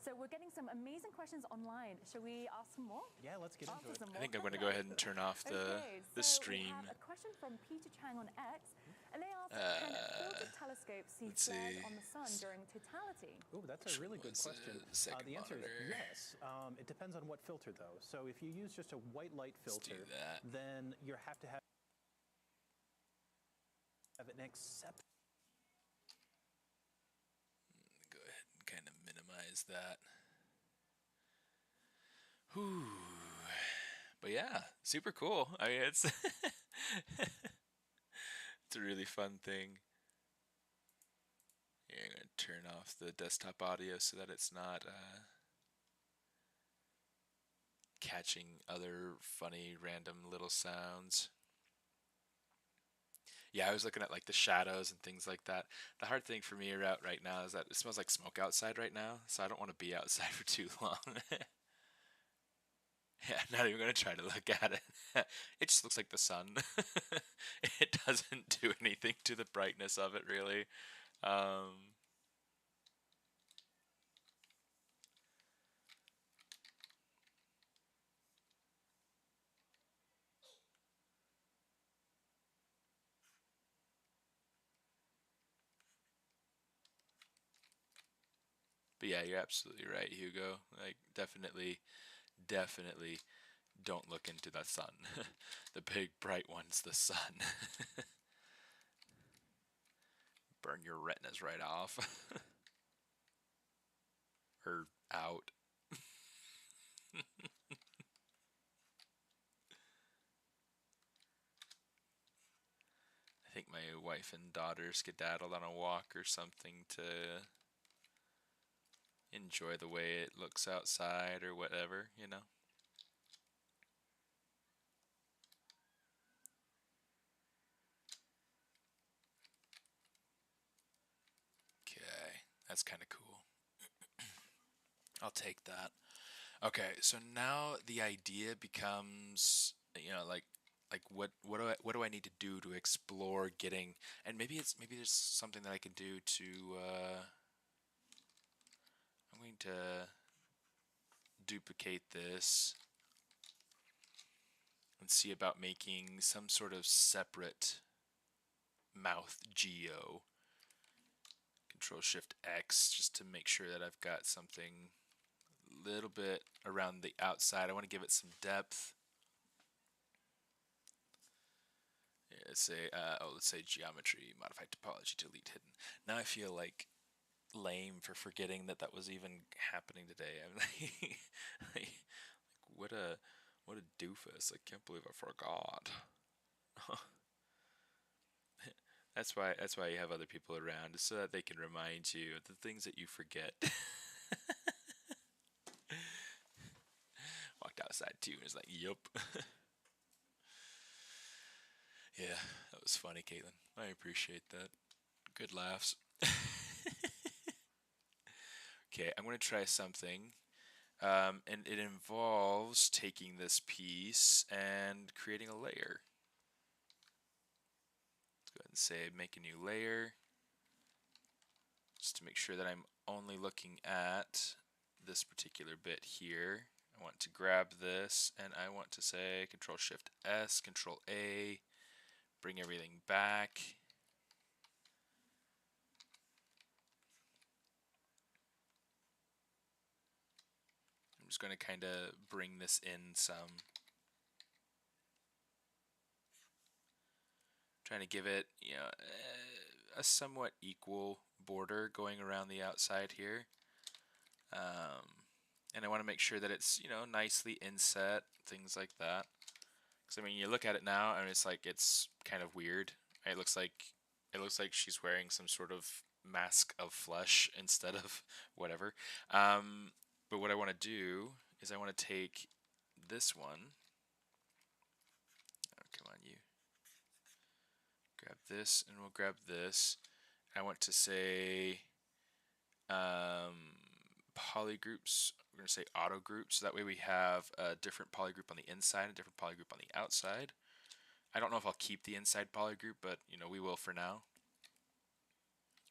So we're getting some amazing questions online. Shall we ask some more? Yeah, let's get into it. I think I'm going to go ahead and turn off the stream. We have a question from Peter Chang on X, and they ask, can filtered telescopes see flares on the sun during totality? Oh, that's a really good question. The answer is yes. It depends on what filter, though. So if you use just a white light filter, then you have to have an exception. Go ahead and kind of minimize that. Whew. But yeah, super cool. I mean, it's it's a really fun thing. Yeah, I'm going to turn off the desktop audio so that it's not catching other funny random little sounds. Yeah, I was looking at like the shadows and things like that. The hard thing for me right now is that it smells like smoke outside right now, so I don't want to be outside for too long. Yeah, I'm not even going to try to look at it. It just looks like the sun. It doesn't do anything to the brightness of it, really. But yeah, you're absolutely right, Hugo. Like, definitely don't look into the sun. The big bright one's the sun. Burn your retinas right off. Or out. I think my wife and daughter skedaddled on a walk or something to enjoy the way it looks outside or whatever, you know? Okay, that's kind of cool. I'll take that. Okay, so now the idea becomes, like what do I need to do to explore getting, and maybe there's something that I can do to I'm going to duplicate this and see about making some sort of separate mouth geo. Control Shift X just to make sure that I've got something a little bit around the outside. I want to give it some depth. Yeah, let's say geometry, modify topology, delete hidden. Now I feel like lame for forgetting that that was even happening today. I'm like what a doofus! I can't believe I forgot. That's why you have other people around, so that they can remind you of the things that you forget. Walked outside too and was like, "Yup." Yeah, that was funny, Caitlin. I appreciate that. Good laughs. Okay, I'm going to try something. And it involves taking this piece and creating a layer. Let's go ahead and say make a new layer. Just to make sure that I'm only looking at this particular bit here. I want to grab this and I want to say Control Shift S, Control A, bring everything back. I'm just going to kind of bring this in some. Trying to give it, a somewhat equal border going around the outside here. And I want to make sure that it's, nicely inset, things like that. Because I mean, you look at it now, and it's kind of weird. It looks like she's wearing some sort of mask of flesh instead of whatever. But what I want to do is I want to take this one. Oh, come on, you. Grab this, and we'll grab this. I want to say polygroups. We're going to say auto groups. So that way we have a different polygroup on the inside and a different polygroup on the outside. I don't know if I'll keep the inside polygroup, but we will for now.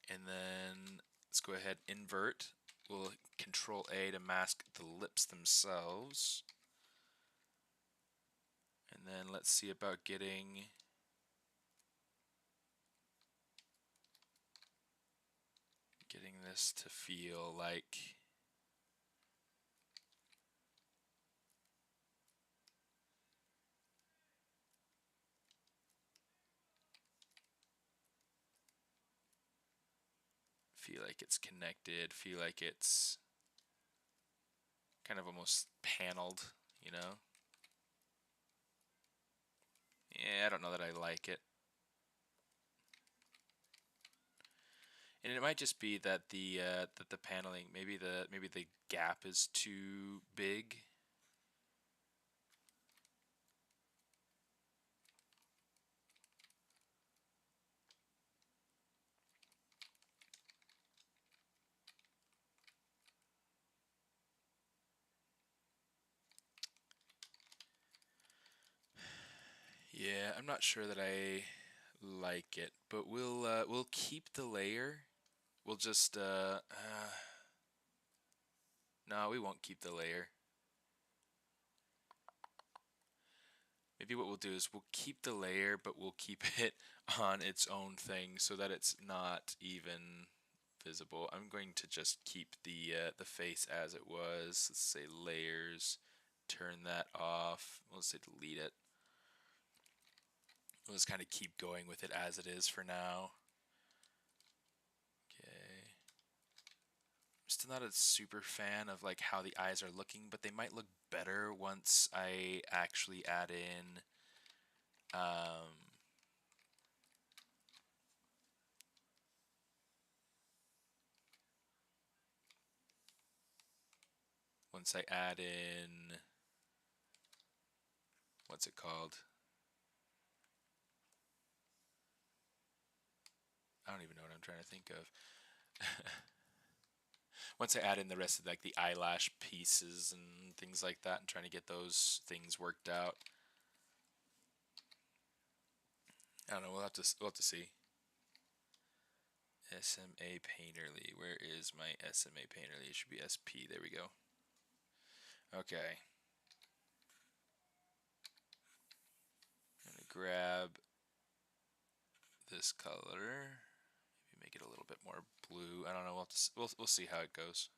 And then let's go ahead, invert. We'll Control A to mask the lips themselves. And then let's see about getting this to feel like it's connected, feel like it's kind of almost paneled, Yeah, I don't know that I like it. And it might just be that the paneling, maybe the gap is too big. Yeah, I'm not sure that I like it, but we'll keep the layer. We'll just no, we won't keep the layer. Maybe what we'll do is we'll keep the layer, but we'll keep it on its own thing so that it's not even visible. I'm going to just keep the face as it was. Let's say layers, turn that off. Let's say delete it. We'll just kind of keep going with it as it is for now. Okay. I'm still not a super fan of like how the eyes are looking, but they might look better once I actually add in once I add in, what's it called? I don't even know what I'm trying to think of. Once I add in the rest of like the eyelash pieces and things like that, and trying to get those things worked out. I don't know. We'll have to see. SMA Painterly. Where is my SMA Painterly? It should be SP. There we go. Okay. I'm gonna grab this color. Maybe make it a little bit more blue. I don't know. We'll see how it goes.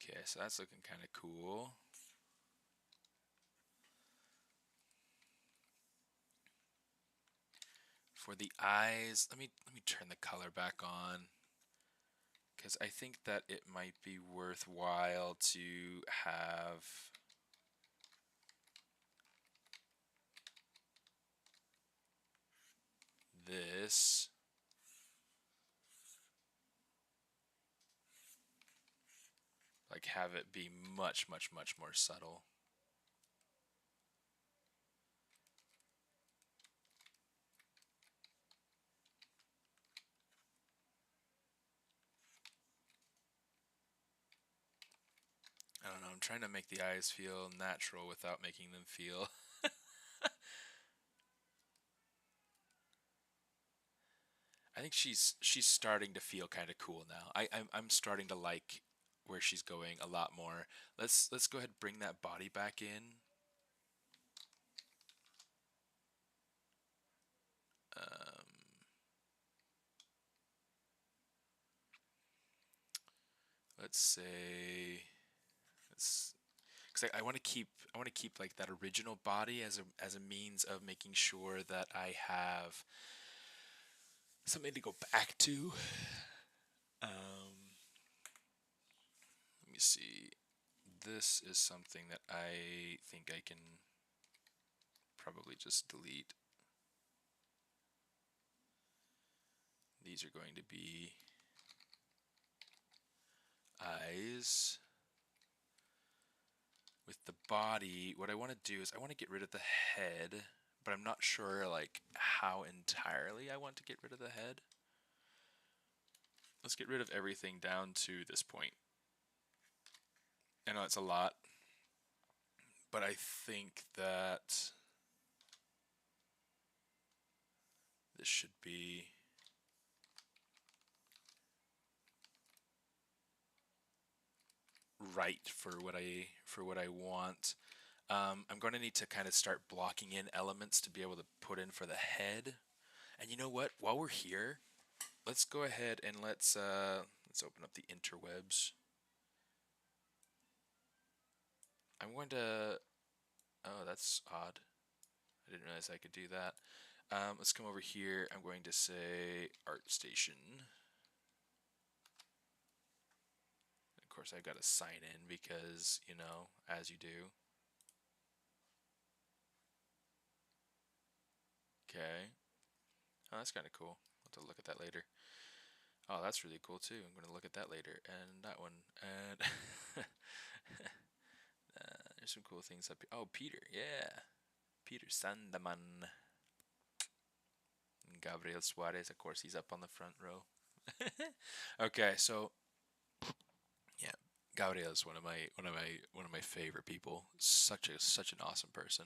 Okay, so that's looking kind of cool. For the eyes, let me turn the color back on, because I think that it might be worthwhile to have this like have it be much more subtle. I don't know, I'm trying to make the eyes feel natural without making them feel I think she's starting to feel kind of cool now. I'm starting to like where she's going a lot more. Let's go ahead and bring that body back in. Let's say because I want to keep like that original body as a means of making sure that I have something to go back to. Let me see. This is something that I think I can probably just delete. These are going to be eyes. With the body, what I want to do is I want to get rid of the head, but I'm not sure like how entirely I want to get rid of the head. Let's get rid of everything down to this point. I know it's a lot, but I think that this should be right for what I want. I'm going to need to kind of start blocking in elements to be able to put in for the head. And you know what? While we're here, let's go ahead and let's open up the interwebs. I'm going to. Oh, that's odd. I didn't realize I could do that. Let's come over here. I'm going to say ArtStation. Of course, I've got to sign in because, you know, as you do. Okay. Oh, that's kind of cool. I'll have to look at that later. Oh, that's really cool too. I'm going to look at that later. And that one. And there's some cool things up here. Oh, Peter. Yeah. Peter Sandaman. And Gabriel Suarez. Of course, he's up on the front row. Okay, so yeah, Gabriel is one of my favorite people. Such an awesome person.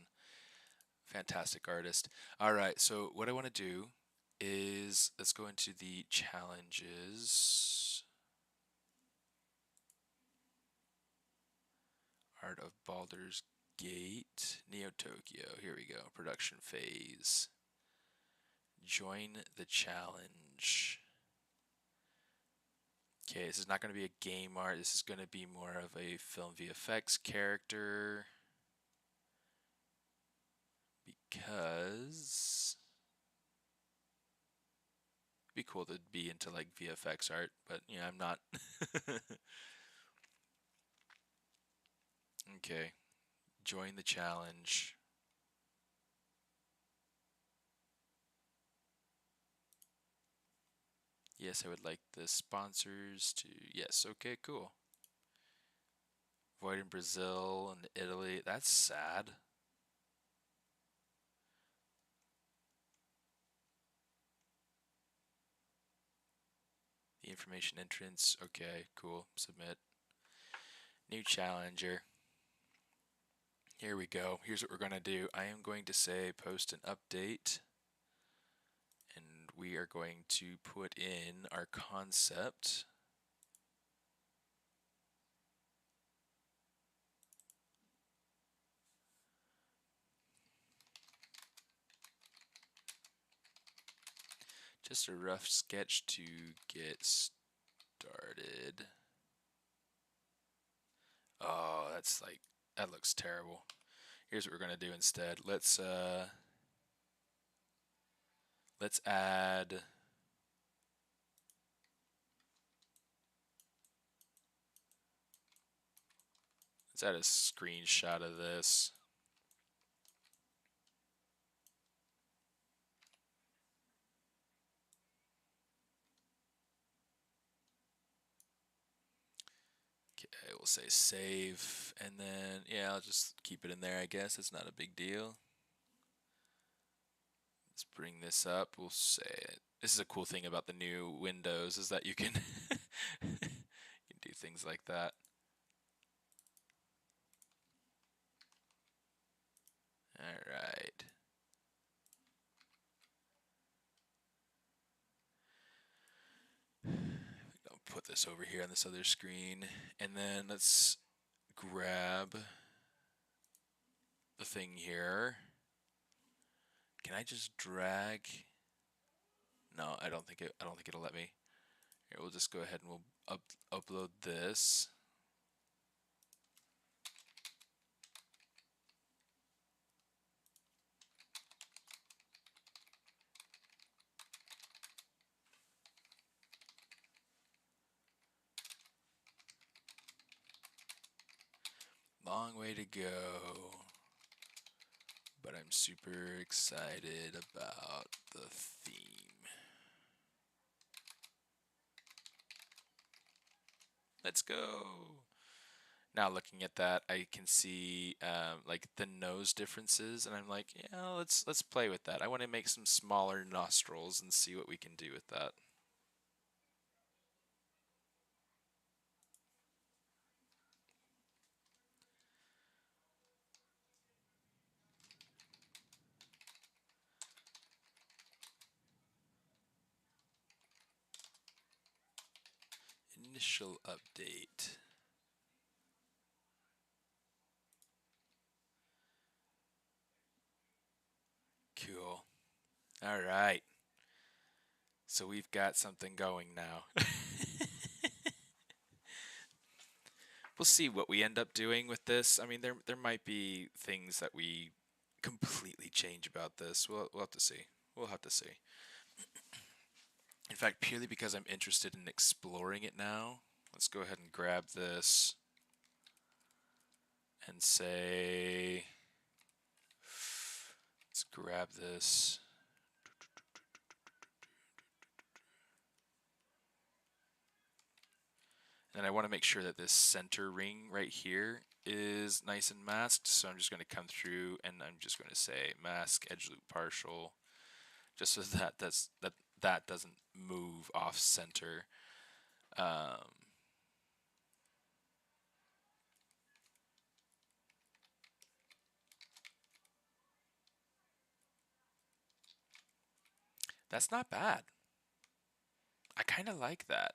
Fantastic artist. All right, so what I want to do is let's go into the challenges. Art of Baldur's Gate, Neo Tokyo. Here we go. Production phase. Join the challenge. Okay, this is not going to be a game art. This is going to be more of a film VFX character. Because it'd be cool to be into like VFX art, but yeah, I'm not. Okay, join the challenge. Yes, I would like the sponsors to. Yes, okay, cool. Void in Brazil and Italy. That's sad. The information entrance. Okay, cool. Submit. New challenger. Here we go. Here's what we're going to do. I am going to say post an update. And we are going to put in our concept. Just a rough sketch to get started. Oh, that looks terrible. Here's what we're gonna do instead. Let's add. Let's add a screenshot of this. Okay, we'll say save, and then yeah, I'll just keep it in there. I guess it's not a big deal. Let's bring this up. We'll say it. This is a cool thing about the new Windows is that you can you can do things like that. All right. I'll put this over here on this other screen, and then let's grab the thing here. Can I just drag? No, I don't think it'll let me. Here, we'll just go ahead and we'll upload this. Long way to go, but I'm super excited about the theme. Let's go. Now looking at that, I can see like the nose differences, and I'm like, yeah, let's play with that. I want to make some smaller nostrils and see what we can do with that. Initial update. Cool. All right. So we've got something going now. We'll see what we end up doing with this. I mean, there might be things that we completely change about this. We'll have to see. We'll have to see. In fact, purely because I'm interested in exploring it now, let's go ahead and grab this and say, let's grab this. And I want to make sure that this center ring right here is nice and masked. So I'm just going to come through and I'm just going to say mask edge loop partial, just so that that doesn't move off center. That's not bad. I kind of like that.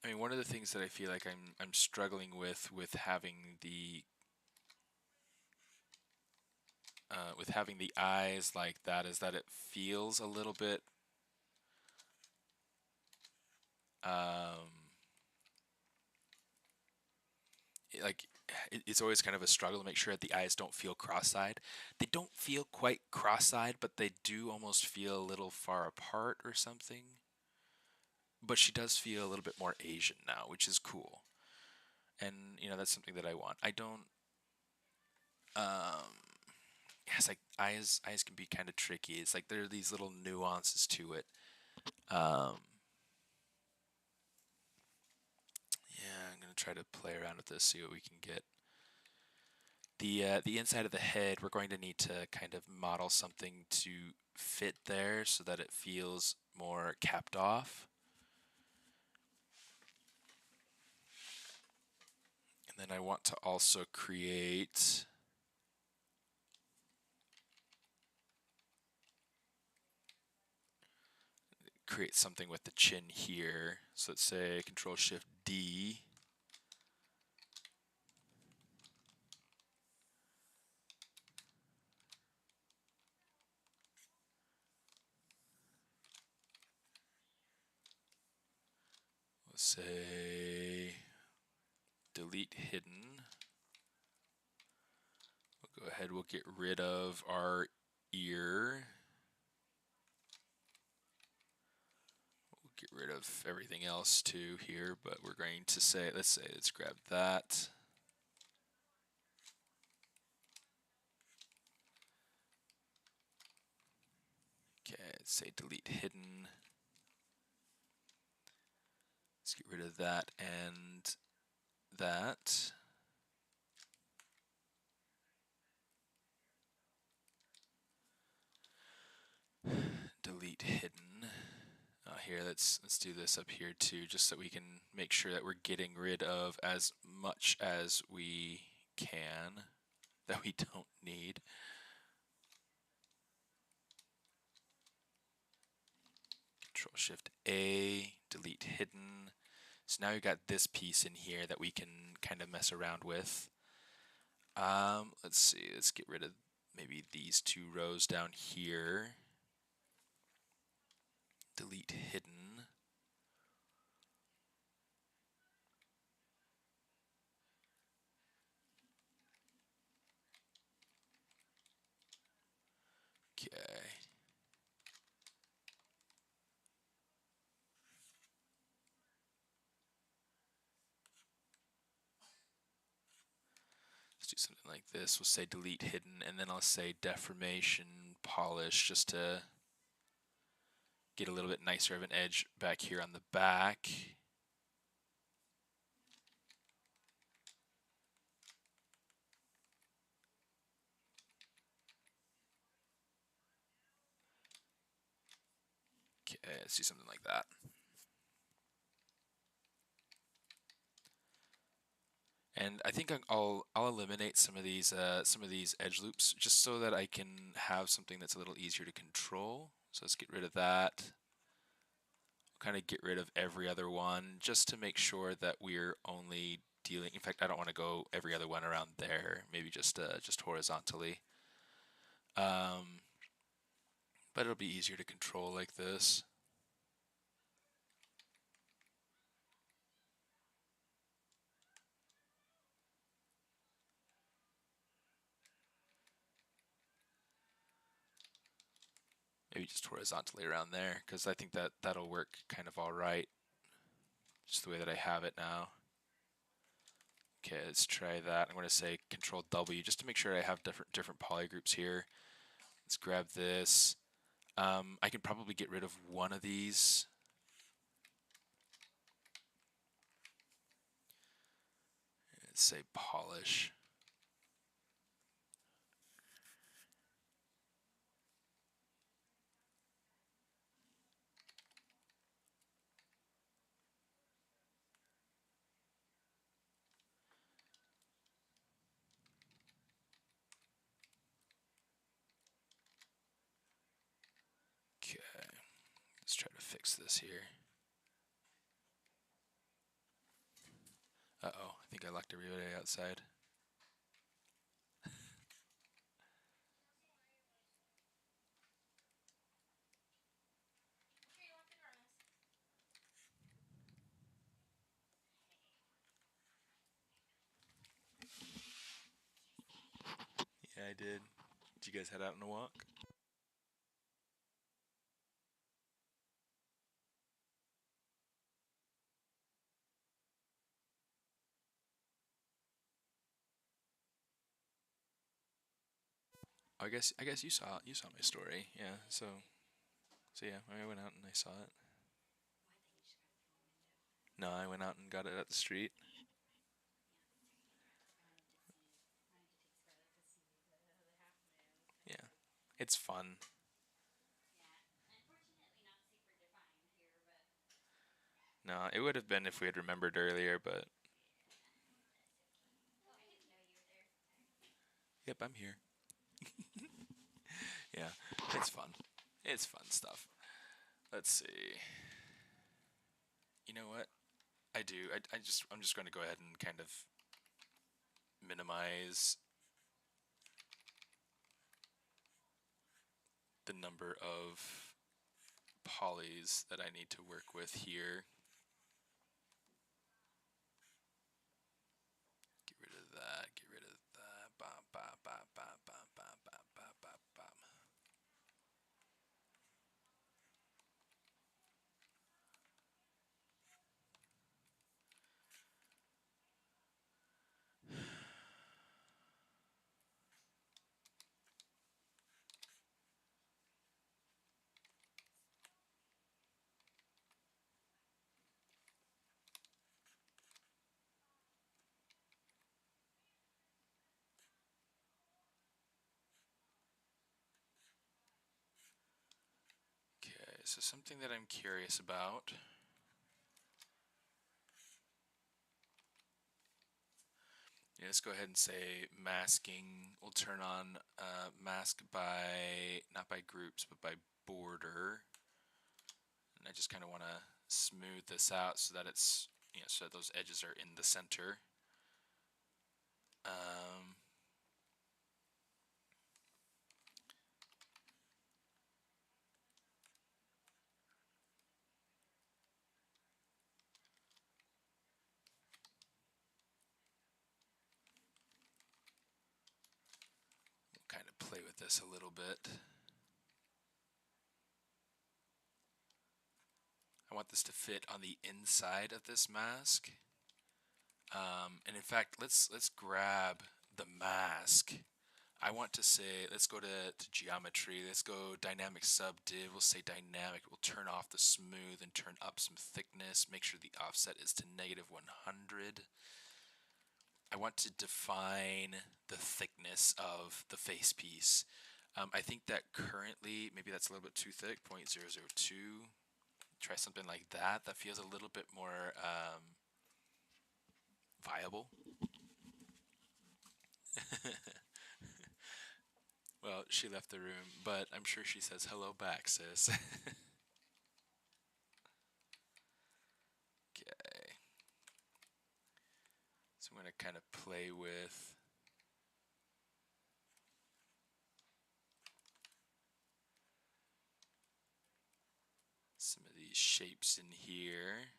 I mean, one of the things that I feel like I'm struggling with having the eyes like that is that it feels a little bit um, like it's always kind of a struggle to make sure that the eyes don't feel cross-eyed. They don't feel quite cross-eyed, but they do almost feel a little far apart or something. But she does feel a little bit more Asian now, which is cool. And that's something that I want. I don't yeah, it's like eyes can be kind of tricky. It's like there are these little nuances to it. Um yeah, I'm gonna try to play around with this, see what we can get. The inside of the head, we're going to need to kind of model something to fit there so that it feels more capped off. And then I want to also create something with the chin here. So let's say Control Shift D. Let's say delete hidden. We'll go ahead, we'll get rid of our ear. We'll get rid of everything else too here, but we're going to say, let's grab that. Okay, let's say delete hidden. Let's get rid of that and that. Delete hidden. Here, let's do this up here too, just so we can make sure that we're getting rid of as much as we can that we don't need. Control Shift A, delete hidden. So now we've got this piece in here that we can kind of mess around with. Let's see, let's get rid of maybe these 2 rows down here. Delete hidden. Okay. Let's do something like this. We'll say delete hidden, and then I'll say deformation polish just to get a little bit nicer of an edge back here on the back. Okay, let's do something like that. And I think I'll eliminate some of these edge loops just so that I can have something that's a little easier to control. So let's get rid of that. Kind of get rid of every other one just to make sure that we're only dealing. In fact, I don't want to go every other one around there. Maybe just horizontally. But it'll be easier to control like this. Maybe just horizontally around there, because I think that'll work kind of all right, just the way that I have it now. Okay, let's try that. I'm going to say Control W just to make sure I have different polygroups here. Let's grab this. I can probably get rid of one of these. Let's say polish. Okay, let's try to fix this here. Uh-oh, I think I locked everybody outside. Yeah, I did. Did you guys head out on a walk? I guess you saw my story. Yeah. So yeah, I went out and I saw it. No, I went out and got it at the street. Yeah. It's fun. No, it would have been if we had remembered earlier, but yep, I'm here. Yeah, it's fun. It's fun stuff. Let's see. You know what? I do. I'm just going to go ahead and kind of minimize the number of polys that I need to work with here. Get rid of that. Get rid of that. Bam, bam, bam, bam, bam, bam, bam, bam, bam, bam. Okay, so something that I'm curious about. Yeah, let's go ahead and say masking. We'll turn on mask by, not by groups, but by border. And I just kind of want to smooth this out so that it's, so that those edges are in the center. We'll kind of play with this a little bit. I want this to fit on the inside of this mask. And in fact, let's grab the mask. I want to say, let's go to geometry. Let's go dynamic subdiv. We'll say dynamic. We'll turn off the smooth and turn up some thickness. Make sure the offset is to -100. I want to define the thickness of the face piece. I think that currently, maybe that's a little bit too thick, 0.002. Try something like that. That feels a little bit more viable. Well, she left the room, but I'm sure she says hello back, sis. Okay. So I'm going to kind of play with some of these shapes in here.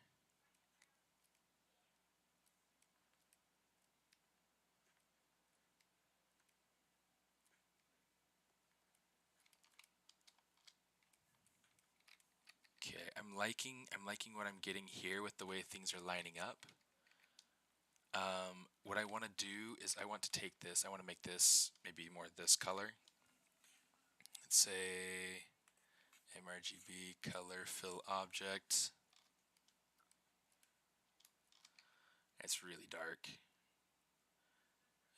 Okay, I'm liking what I'm getting here with the way things are lining up. What I want to do is I want to take this, I want to make this maybe more this color. Let's say mRGB color fill object. It's really dark.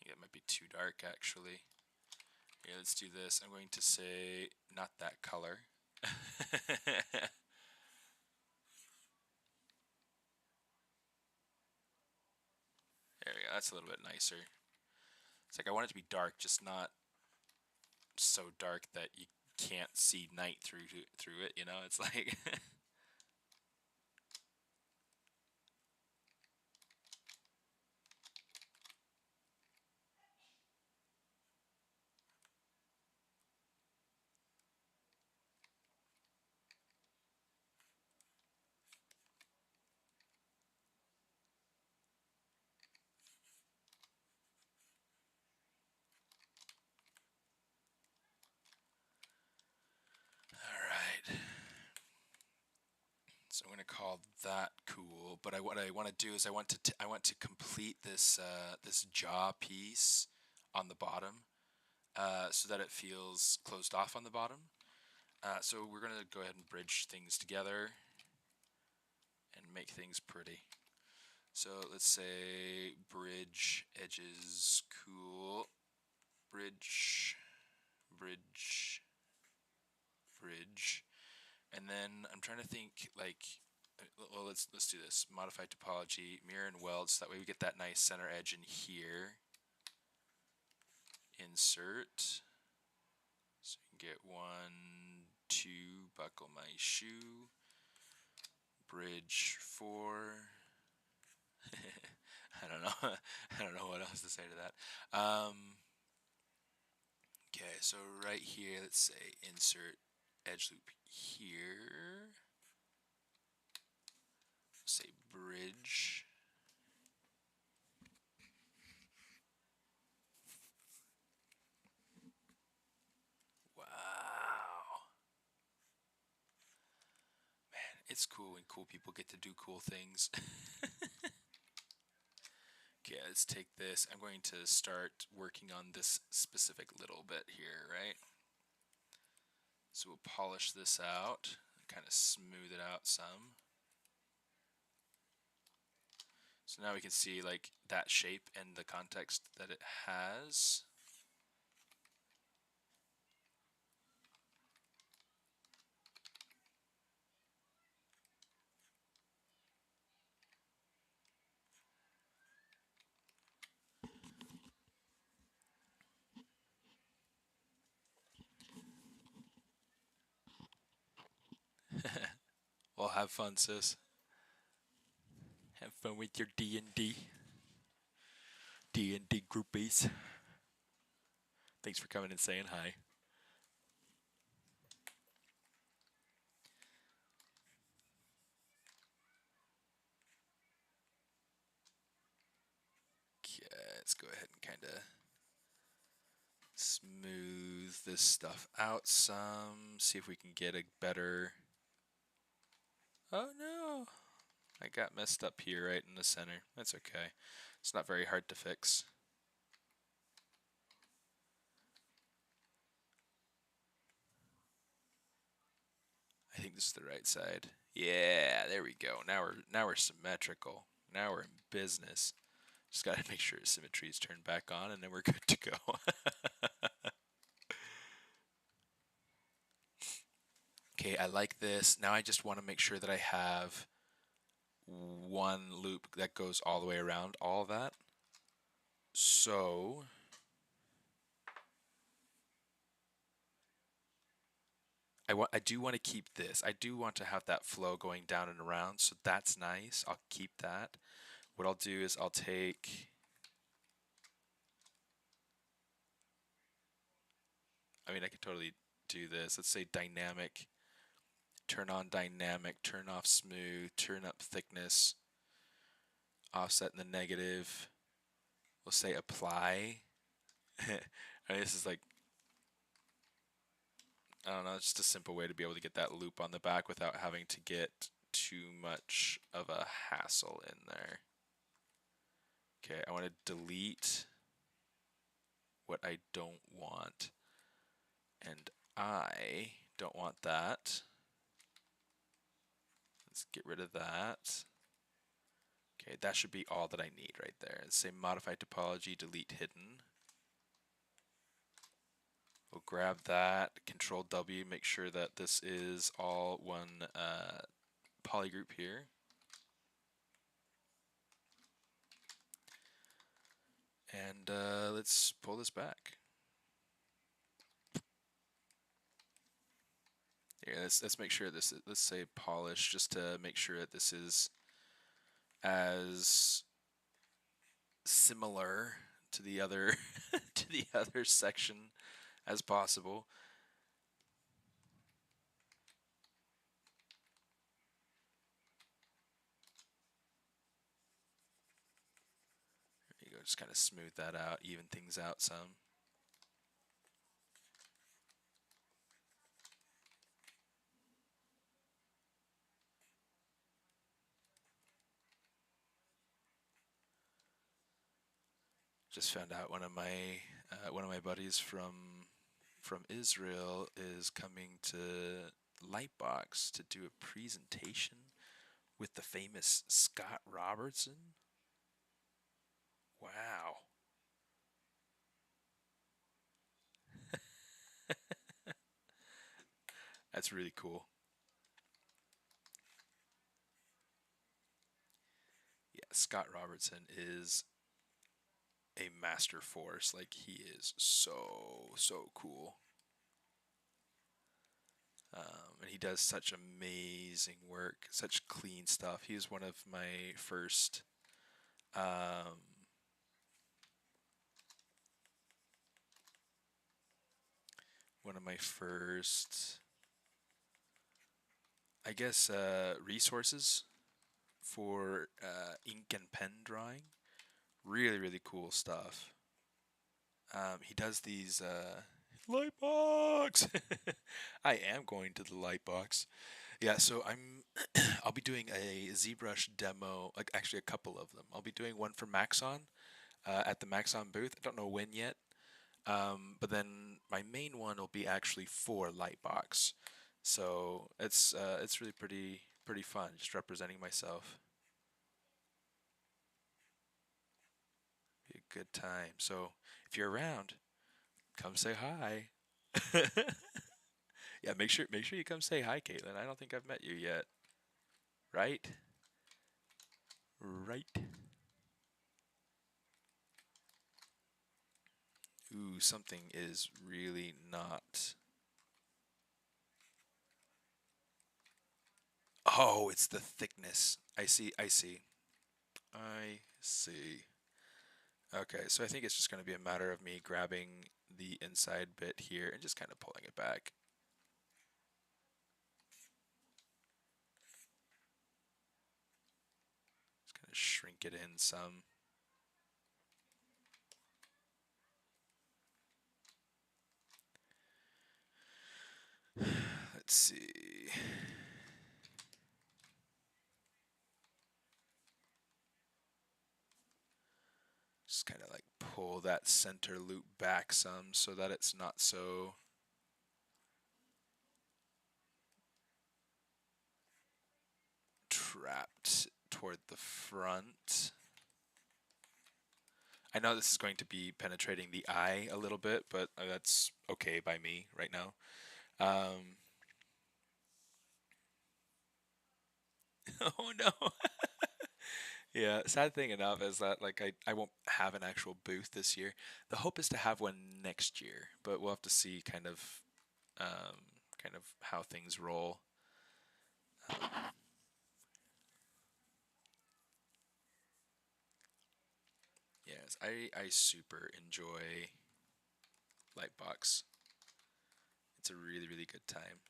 think that might be too dark actually. Okay, let's do this. I'm going to say not that color. There we go, that's a little bit nicer. It's like I want it to be dark, just not so dark that you can't see night through it, you know? It's like Alright. So I'm going to call that cool, but what I want to do is I want to complete this this jaw piece on the bottom so that it feels closed off on the bottom. So we're going to go ahead and bridge things together and make things pretty. So let's say bridge edges cool, bridge, bridge, bridge, and then I'm trying to think like, well, let's do this. Modify topology, mirror and weld, so that way we get that nice center edge in here. Insert. So you can get 1, 2, buckle my shoe. Bridge 4. I don't know. I don't know what else to say to that. Okay, so right here, let's say insert edge loop here. Say bridge. Wow. Man, it's cool when cool people get to do cool things. Okay, let's take this. I'm going to start working on this specific little bit here, right? So we'll polish this out, kind of smooth it out some. So now we can see like that shape and the context that it has. Well, have fun, sis. Have fun with your D&D groupies. Thanks for coming and saying hi. Okay, let's go ahead and kind of smooth this stuff out some. See if we can get a better... Oh no! I got messed up here right in the center. That's okay. It's not very hard to fix. I think this is the right side. Yeah, there we go. Now we're symmetrical. Now we're in business. Just gotta make sure symmetry is turned back on, and then we're good to go. Okay, I like this. Now I just want to make sure that I have one loop that goes all the way around all of that. So I do want to keep this. I do want to have that flow going down and around, so that's nice. I'll keep that. What I'll do is I'll take... I mean, I could totally do this. Let's say dynamic. Turn on dynamic, turn off smooth, turn up thickness, offset in the negative. We'll say apply. I mean, this is like, I don't know, it's just a simple way to be able to get that loop on the back without having to get too much of a hassle in there. Okay, I want to delete what I don't want. And I don't want that. Let's get rid of that. Okay, that should be all that I need right there. Say modify topology, delete hidden. We'll grab that, Control W, make sure that this is all one polygroup here. And let's pull this back. Here, let's make sure this is, let's say polish, just to make sure that this is as similar to the other to the other section as possible. There you go, just kind of smooth that out, even things out some. Just found out one of my buddies from Israel is coming to Lightbox to do a presentation with the famous Scott Robertson. Wow. That's really cool. Yeah, Scott Robertson is a master force. Like, he is so cool. And he does such amazing work, such clean stuff. He was one of my first I guess resources for ink and pen drawing. Really cool stuff. He does these Lightbox. I am going to the Lightbox. Yeah, so I'll be doing a ZBrush demo, like actually a couple of them. I'll be doing one for Maxon at the Maxon booth. I don't know when yet. But then my main one will be actually for Lightbox. So it's really pretty fun, just representing myself. Be a good time. So if you're around, come say hi. Yeah, make sure you come say hi, Caitlin. I don't think I've met you yet. Right? Right. Ooh, something is really not. Oh, it's the thickness. I see. Okay, so I think it's just going to be a matter of me grabbing the inside bit here and just kind of pulling it back. Just kind of shrink it in some. Let's see. Just kind of like pull that center loop back some so that it's not so trapped toward the front. I know this is going to be penetrating the eye a little bit, but that's okay by me right now. Oh no. Yeah, sad thing enough is that like I won't have an actual booth this year. The hope is to have one next year, but we'll have to see kind of how things roll. Yes, I super enjoy Lightbox. It's a really good time.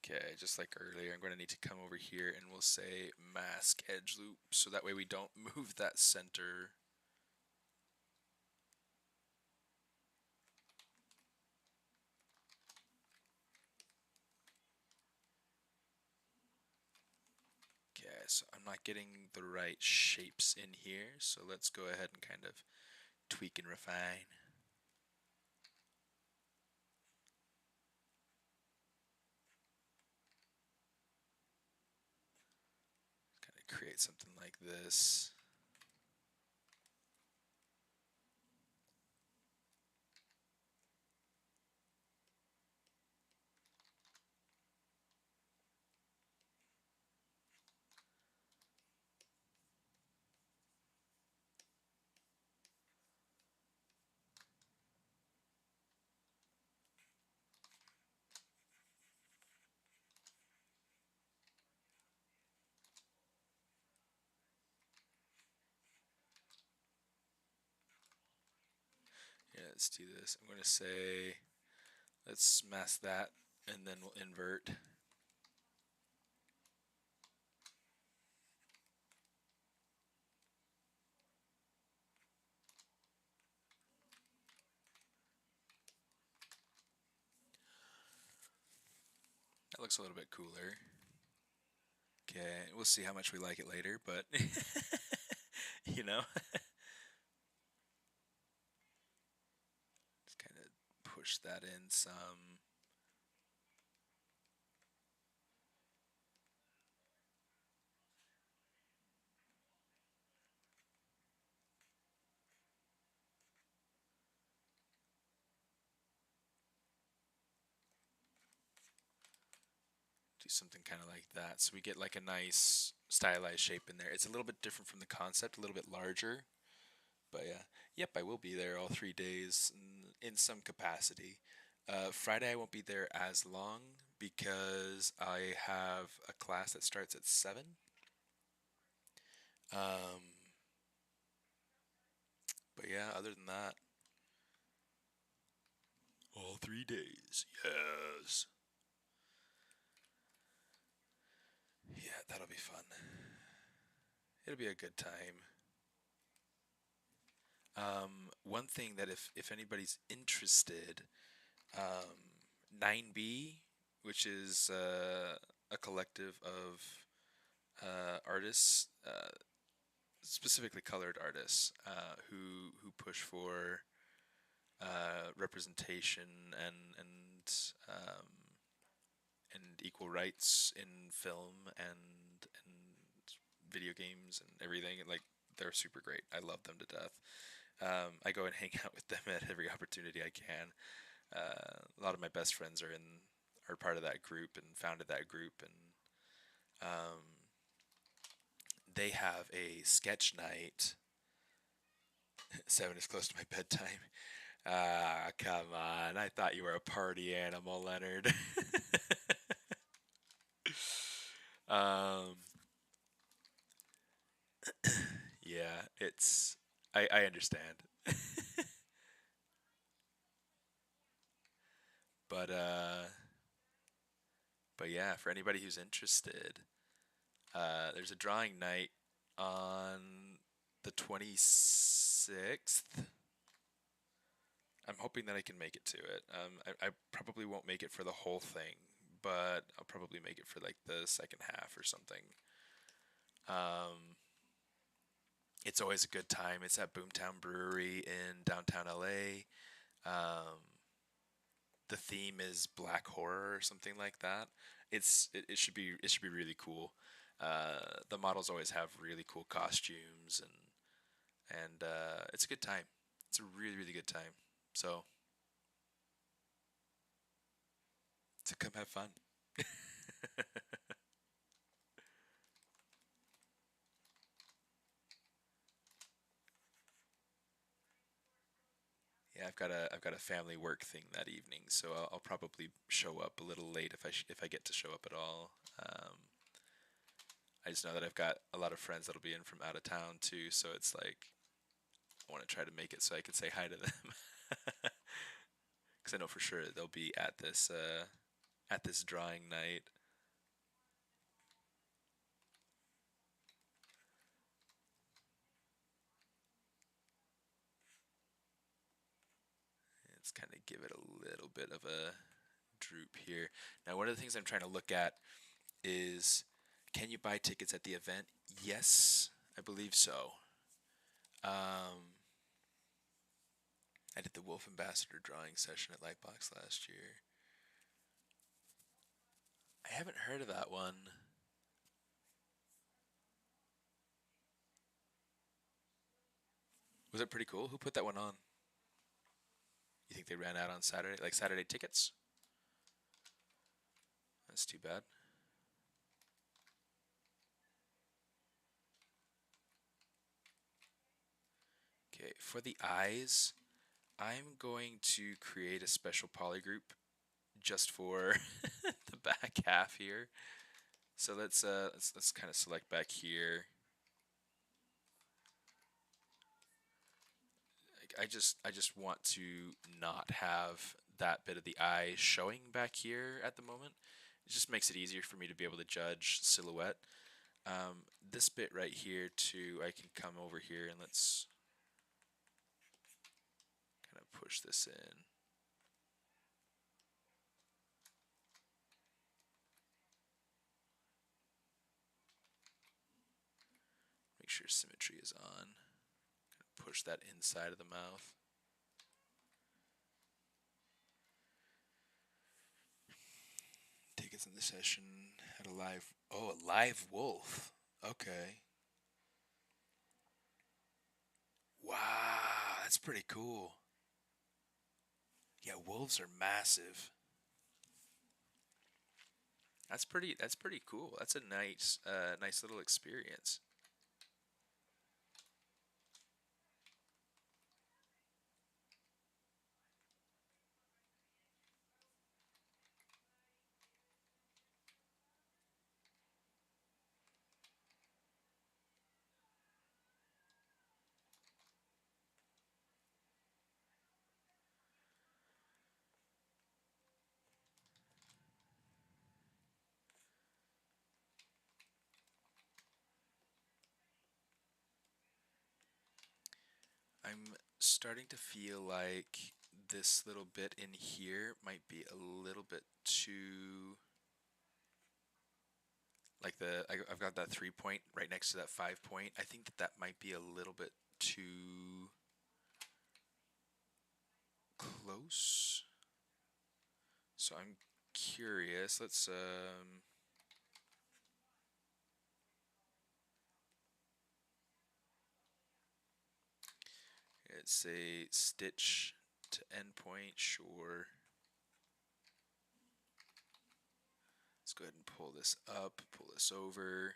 Okay, just like earlier, I'm going to need to come over here and we'll say mask edge loop, so that way we don't move that center. Okay, so I'm not getting the right shapes in here, so let's go ahead and kind of tweak and refine. create something like this. Yeah, let's do this. I'm going to say, let's mask that, and then we'll invert. That looks a little bit cooler. Okay, we'll see how much we like it later, but you know, just kind of push that in some. Do something kind of like that, so we get like a nice stylized shape in there. It's a little bit different from the concept, a little bit larger, but yeah. Yep, I will be there all 3 days in some capacity. Friday I won't be there as long because I have a class that starts at 7. Um, but yeah, other than that, all 3 days. Yes. Yeah, that'll be fun. It'll be a good time. One thing that if anybody's interested, 9B, which is a collective of artists, specifically colored artists, who push for representation and equal rights in film and video games and everything. Like, they're super great. I love them to death. I go and hang out with them at every opportunity I can. A lot of my best friends are part of that group and founded that group, and they have a sketch night. 7 is close to my bedtime. Ah, come on. I thought you were a party animal, Leonard. um, yeah, I understand. But, but yeah, for anybody who's interested, there's a drawing night on the 26th. I'm hoping that I can make it to it. I probably won't make it for the whole thing, but I'll probably make it for like the second half or something. It's always a good time. It's at Boomtown Brewery in downtown LA. The theme is black horror or something like that. It should be really cool. The models always have really cool costumes, and it's a good time. It's a really good time. So come have fun. Yeah, I've got a family work thing that evening, so I'll probably show up a little late if I get to show up at all. I just know that I've got a lot of friends that'll be in from out of town too, so it's like I want to try to make it so I can say hi to them, because I know for sure they'll be at this drawing night. Let's kind of give it a little bit of a droop here. Now, one of the things I'm trying to look at is, can you buy tickets at the event? Yes, I believe so. I did the Wolf Ambassador drawing session at Lightbox last year. I haven't heard of that one. Was it pretty cool? Who put that one on? You think they ran out on Saturday? Like Saturday tickets? That's too bad. Okay, for the eyes, I'm going to create a special polygroup just for the back half here. So let's kind of select back here. I just want to not have that bit of the eye showing back here at the moment. It just makes it easier for me to be able to judge silhouette. This bit right here too, I can come over here and let's kind of push this in. Make sure symmetry is on. Kind of push that inside of the mouth. Tickets in the session had a live wolf. Okay. Wow, that's pretty cool. Yeah, wolves are massive. That's pretty cool. That's a nice little experience. I'm starting to feel like this little bit in here might be a little bit too, like I've got that 3-point right next to that 5-point. I think that might be a little bit too close. So I'm curious. Let's say stitch to endpoint, sure. Let's go ahead and pull this up, pull this over,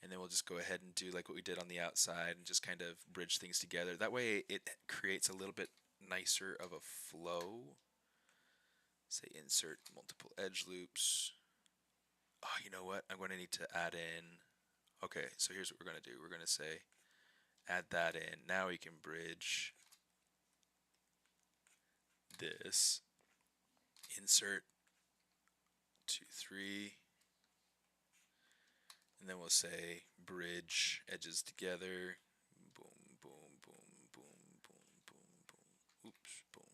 and then we'll just go ahead and do like what we did on the outside and just kind of bridge things together. That way it creates a little bit nicer of a flow. Say insert multiple edge loops. Oh, you know what? I'm going to need to add in. Okay, so here's what we're going to do. We're going to say add that in. Now we can bridge this. Insert 2, 3. And then we'll say bridge edges together. Boom, boom, boom, boom, boom, boom, boom. Oops, boom.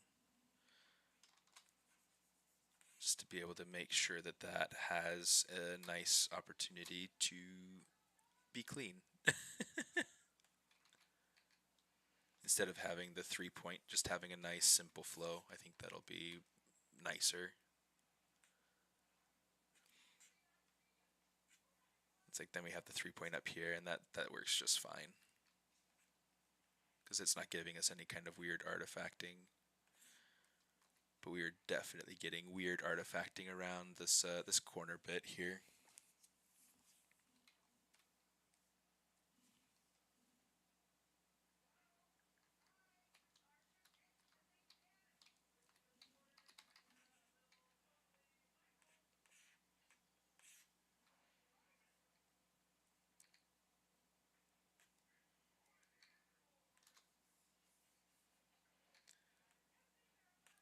Just to be able to make sure that that has a nice opportunity to be clean. Instead of having the 3-point, just having a nice simple flow. I think that'll be nicer. It's like then we have the 3-point up here, and that works just fine. Because it's not giving us any kind of weird artifacting. But we are definitely getting weird artifacting around this this corner bit here.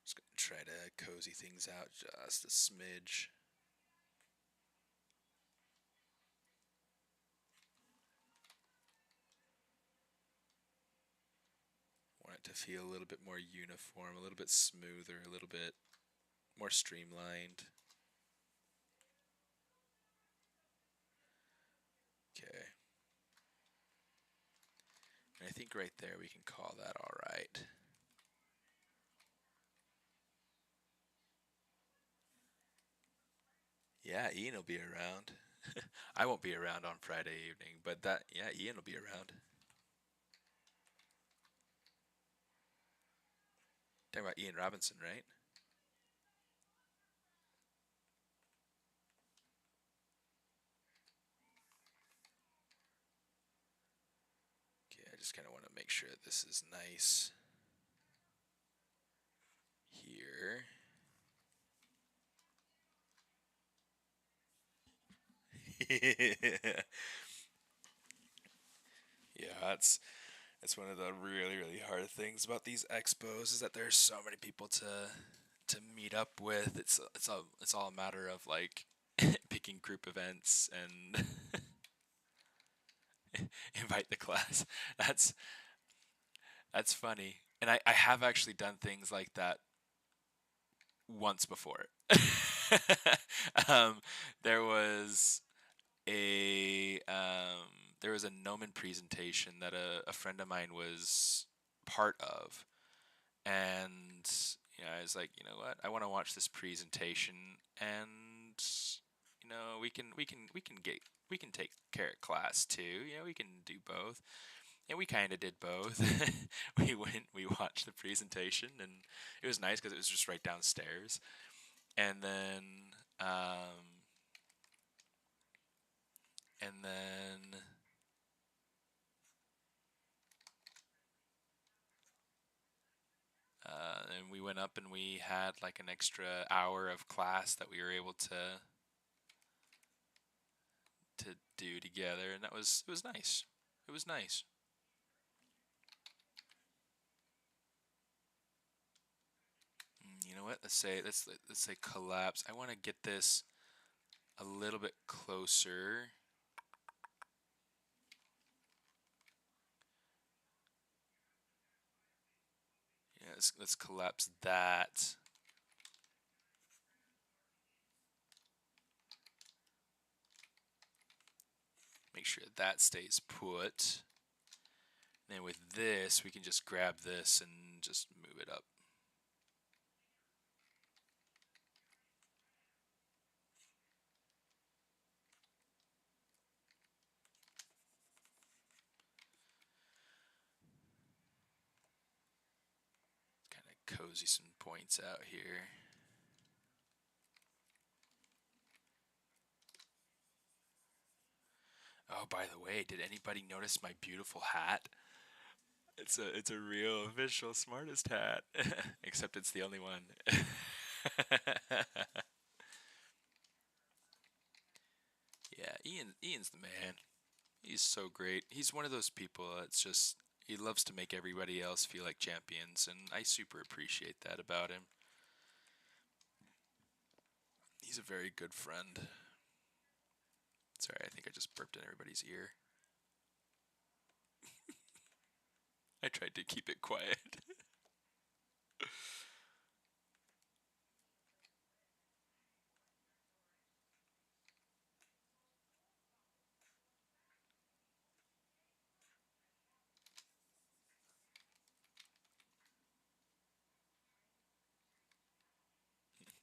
Just gonna try to cozy things out just a smidge. Want it to feel a little bit more uniform, a little bit smoother, a little bit more streamlined. Okay. And I think right there we can call that alright. Yeah, Ian will be around. I won't be around on Friday evening, but yeah, Ian will be around. Talking about Ian Robinson, right? Okay, I just kind of want to make sure this is nice here. Yeah, that's one of the really hard things about these expos is that there's so many people to meet up with. It's all a matter of like picking group events and invite the class. That's that's funny. And I have actually done things like that once before. um, there was a there was a Gnomon presentation that a friend of mine was part of, and I was like, you know what, I want to watch this presentation, and we can take care of class too. We can do both. And we kind of did both. We watched the presentation, and it was nice because it was just right downstairs. And then um, and then and we went up and we had like an extra hour of class that we were able to do together, and it was nice. It was nice. You know what? Let's say collapse. I want to get this a little bit closer. Yeah, let's collapse that. Make sure that stays put. And then with this, we can just grab this and just move it up. Kind of cozy some points out here. Oh, by the way, did anybody notice my beautiful hat? It's a real official SMAARTIST hat, except it's the only one. Yeah, Ian's the man. He's so great. He's one of those people that's just he loves to make everybody else feel like champions, and I super appreciate that about him. He's a very good friend. Sorry, I think I just burped in everybody's ear. I tried to keep it quiet.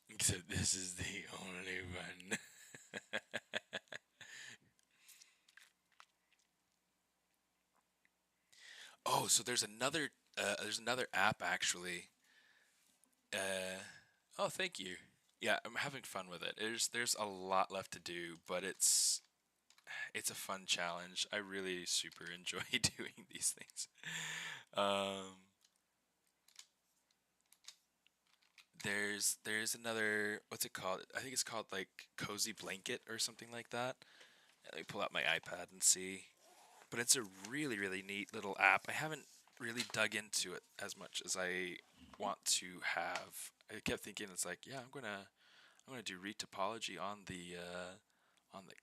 Except this is the only one. Oh, so there's another app actually. Oh, thank you. Yeah, I'm having fun with it. There's a lot left to do, but it's a fun challenge. I really super enjoy doing these things. Um, there's another, what's it called? I think it's called like Cozy Blanket or something like that. Let me pull out my iPad and see. But it's a really neat little app. I haven't really dug into it as much as I want to have. I kept thinking it's like, yeah, I'm gonna do retopology on the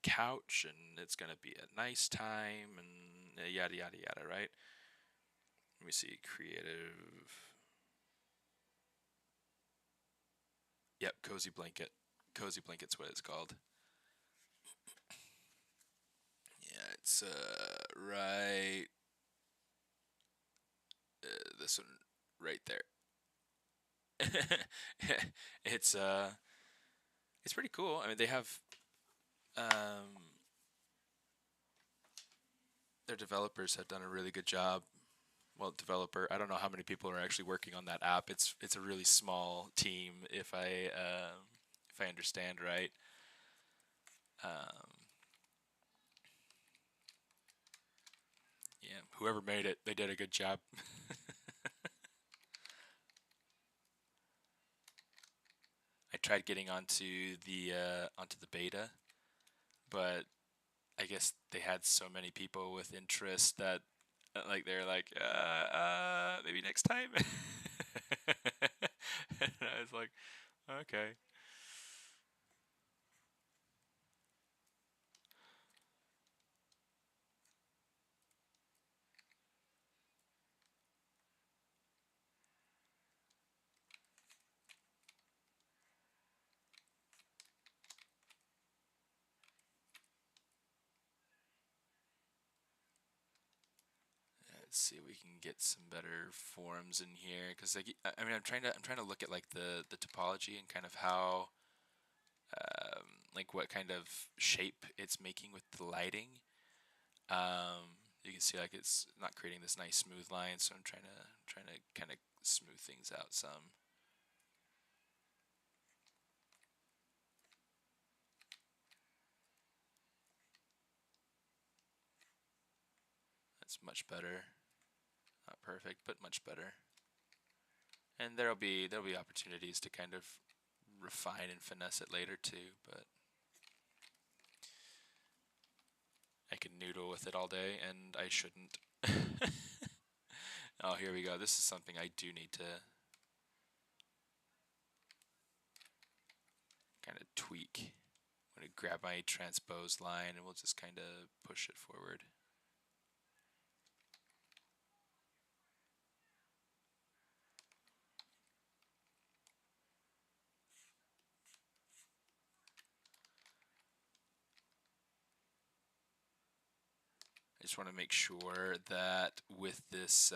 couch, and it's gonna be a nice time, and yada yada yada, right? Let me see, creative. Yep, cozy blanket. Cozy blanket's what it's called. Yeah, it's right this one right there. it's it's pretty cool. I mean, they have their developers have done a really good job well, developer. I don't know how many people are actually working on that app. It's a really small team, if I understand right. Um, yeah, whoever made it, they did a good job. I tried getting onto the beta, but I guess they had so many people with interest that like they're like maybe next time. And I was like, okay. Let's see if we can get some better forms in here, because like I mean I'm trying to look at like the topology and kind of how like what kind of shape it's making with the lighting. You can see like it's not creating this nice smooth line, so I'm trying to kind of smooth things out some. That's much better. Not perfect, but much better. And there'll be opportunities to kind of refine and finesse it later too, but I can noodle with it all day and I shouldn't. Oh, here we go. This is something I do need to kind of tweak. I'm going to grab my transpose line and we'll just kind of push it forward. I just want to make sure that with this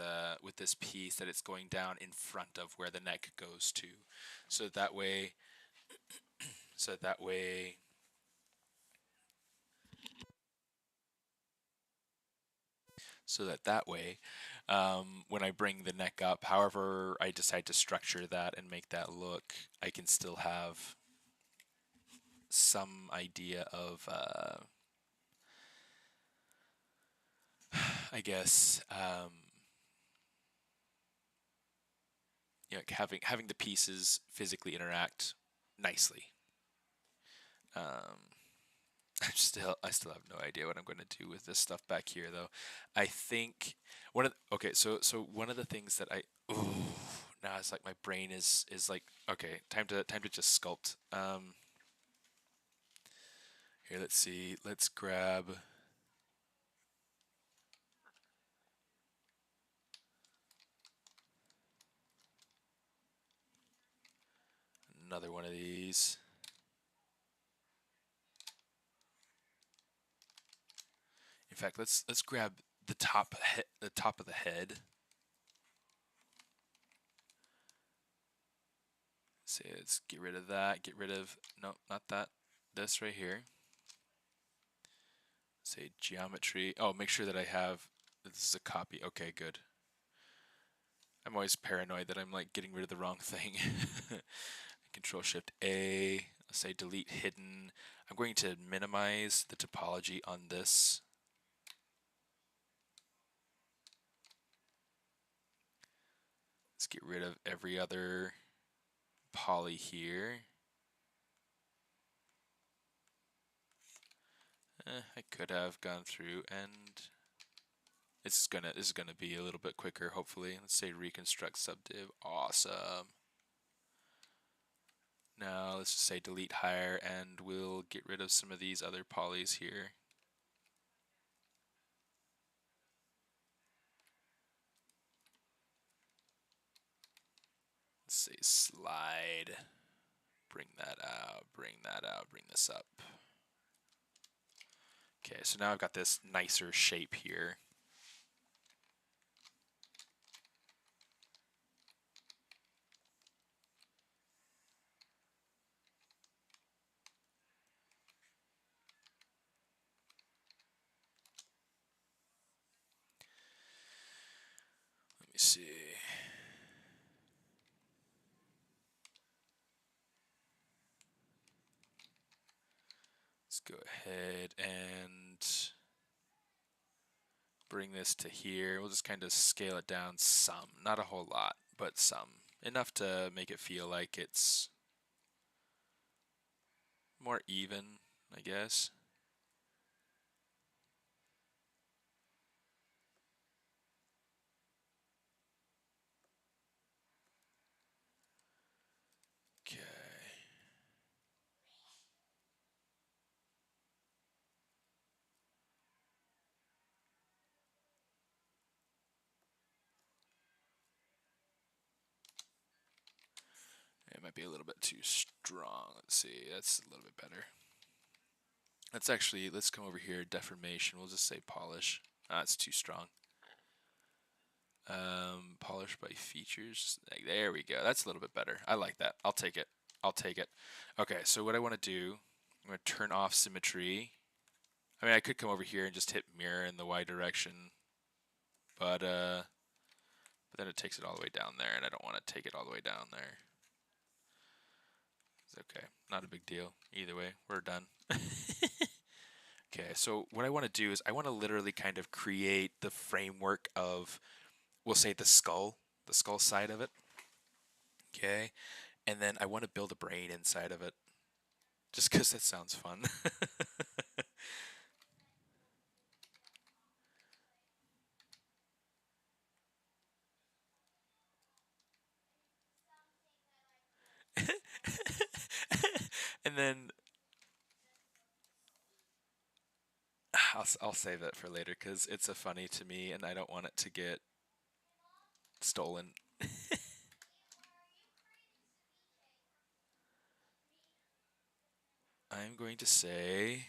piece that it's going down in front of where the neck goes to, so that way, so that way, when I bring the neck up, however I decide to structure that and make that look, I can still have some idea of, I guess, having the pieces physically interact nicely. Um, I still have no idea what I'm going to do with this stuff back here, though. I think okay, so one of the things that now it's like my brain is like, okay, time to just sculpt. Here, let's see, let's grab another one of these. In fact, let's grab the top of the head. Say, let's get rid of that. Get rid of, no, not that. This right here. Say geometry. Oh, make sure that I have, this is a copy. Okay, good. I'm always paranoid that I'm like getting rid of the wrong thing. Control Shift A. Let's say delete hidden. I'm going to minimize the topology on this. Let's get rid of every other poly here. I could have gone through and this is gonna be a little bit quicker, hopefully. Let's say reconstruct subdiv. Awesome. Now let's just say delete higher and we'll get rid of some of these other polys here. Let's say slide. Bring that out, bring that out, bring this up. Okay, so now I've got this nicer shape here. go ahead and bring this to here. We'll just kind of scale it down some, not a whole lot, but some. Enough to make it feel like it's more even, I guess. Okay. It might be a little bit too strong. Let's see. That's a little bit better. Let's come over here. Deformation. We'll just say polish. Ah, it's too strong. Polish by features. There we go. That's a little bit better. I like that. I'll take it. I'll take it. Okay, so what I want to do, I'm going to turn off symmetry. I mean, I could come over here and just hit mirror in the Y direction, but then it takes it all the way down there, and I don't want to take it all the way down there. It's okay. Not a big deal. Either way, we're done. Okay, so what I want to do is I want to literally kind of create the framework of, we'll say the skull side of it. Okay, and then I want to build a brain inside of it, just because that sounds fun. And then I'll save that for later because it's a funny to me and I don't want it to get stolen. I'm going to say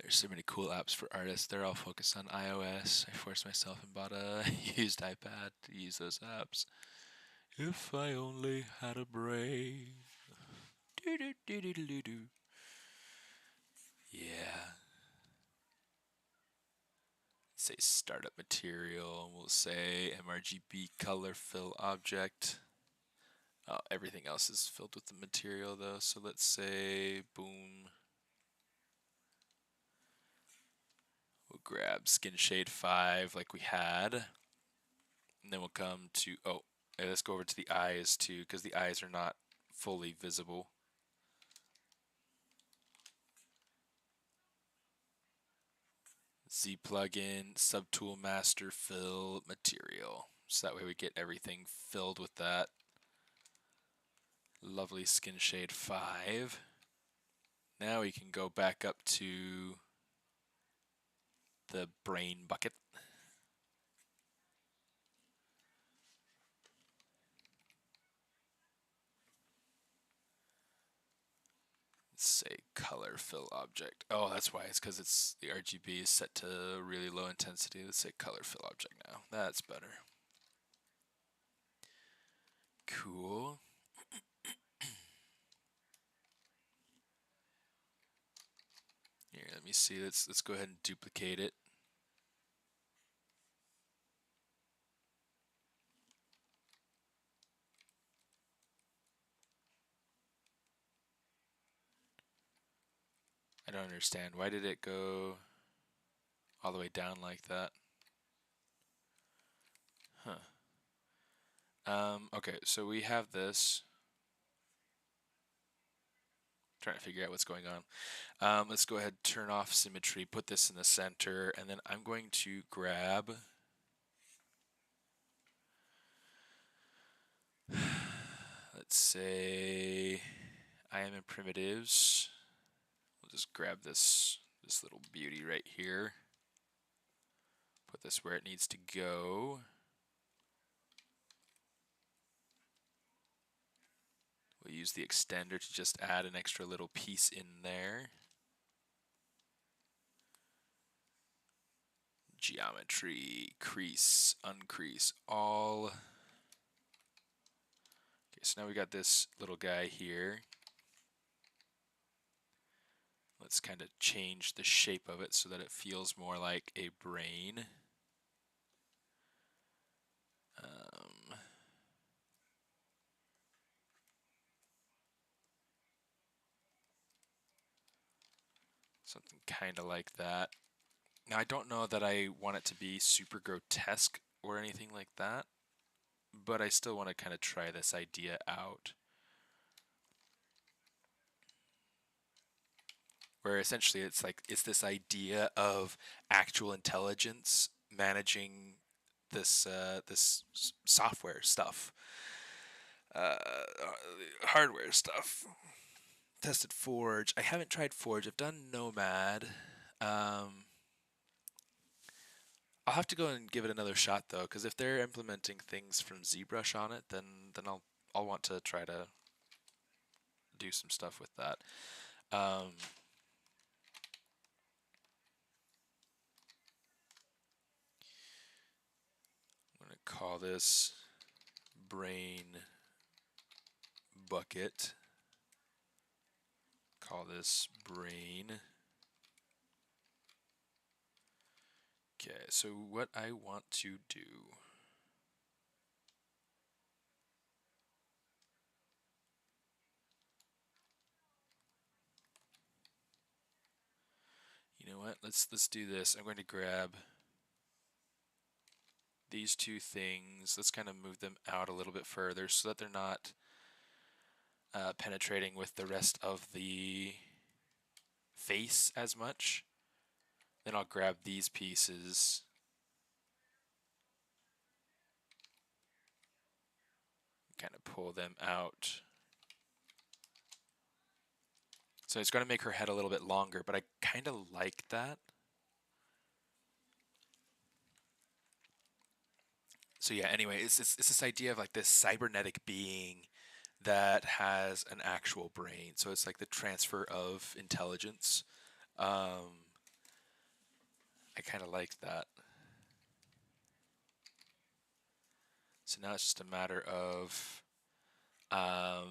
there's so many cool apps for artists. They're all focused on iOS. I forced myself and bought a used iPad to use those apps. If I only had a brain. Do do do do do do. Yeah. Say startup material. We'll say MRGB color fill object. Oh, everything else is filled with the material though. So let's say boom. We'll grab skin shade 5 like we had. And then we'll come to, oh, let's go over to the eyes too, because the eyes are not fully visible. Z plugin, subtool master fill material. So that way we get everything filled with that lovely skin shade 5. Now we can go back up to the brain bucket. Say color fill object. Oh, that's why. It's because it's the RGB is set to really low intensity. Let's say color fill object now. That's better. Cool. Here, let me see. Let's go ahead and duplicate it. I don't understand. Why did it go all the way down like that? Huh. Okay, so we have this. Trying to figure out what's going on. Let's go ahead, turn off symmetry, put this in the center, and then I'm going to grab let's say I am in primitives. We'll just grab this little beauty right here. Put this where it needs to go. We'll use the extender to just add an extra little piece in there. Geometry, crease, uncrease, all. Okay, so now we got this little guy here. Let's kind of change the shape of it so that it feels more like a brain. Something kind of like that. Now, I don't know that I want it to be super grotesque or anything like that, but I still want to kind of try this idea out. Where essentially it's like, it's this idea of actual intelligence managing this software stuff, uh, hardware stuff. Tested Forge. I haven't tried Forge. I've done Nomad. I'll have to go and give it another shot though, because if they're implementing things from ZBrush on it, then I'll want to try to do some stuff with that. I'm gonna call this brain bucket. Call this brain. Okay, so what I want to do. You know what? Let's do this. I'm going to grab these two things. Let's kind of move them out a little bit further so that they're not penetrating with the rest of the face as much. Then I'll grab these pieces. Kind of pull them out. So it's going to make her head a little bit longer, but I kind of like that. So yeah, anyway, it's this idea of like this cybernetic being that has an actual brain. So it's like the transfer of intelligence. I kind of like that. So now it's just a matter of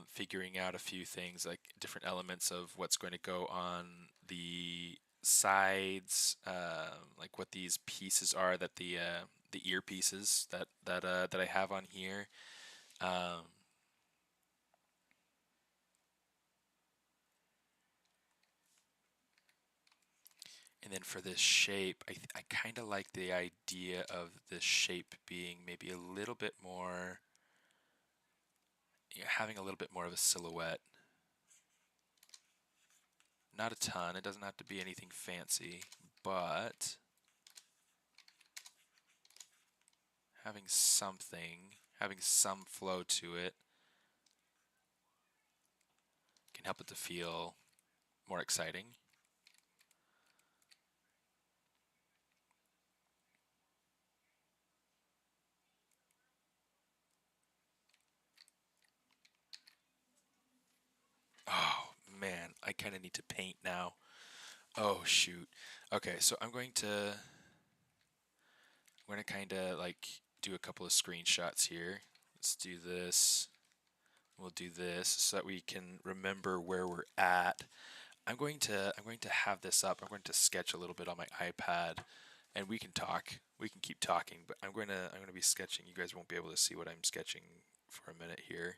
figuring out a few things, like different elements of what's going to go on the sides, like what these pieces are, that the earpieces that I have on here. And then for this shape, I kind of like the idea of this shape being maybe a little bit more, having a little bit more of a silhouette. Not a ton, it doesn't have to be anything fancy, but having something, having some flow to it can help it to feel more exciting. Oh man, I kind of need to paint now. Oh shoot. Okay, so I'm going to kind of like do a couple of screenshots here. Let's do this. We'll do this so that we can remember where we're at. I'm going to have this up. I'm going to sketch a little bit on my iPad, and we can talk. We can keep talking, but I'm going to be sketching. You guys won't be able to see what I'm sketching for a minute here.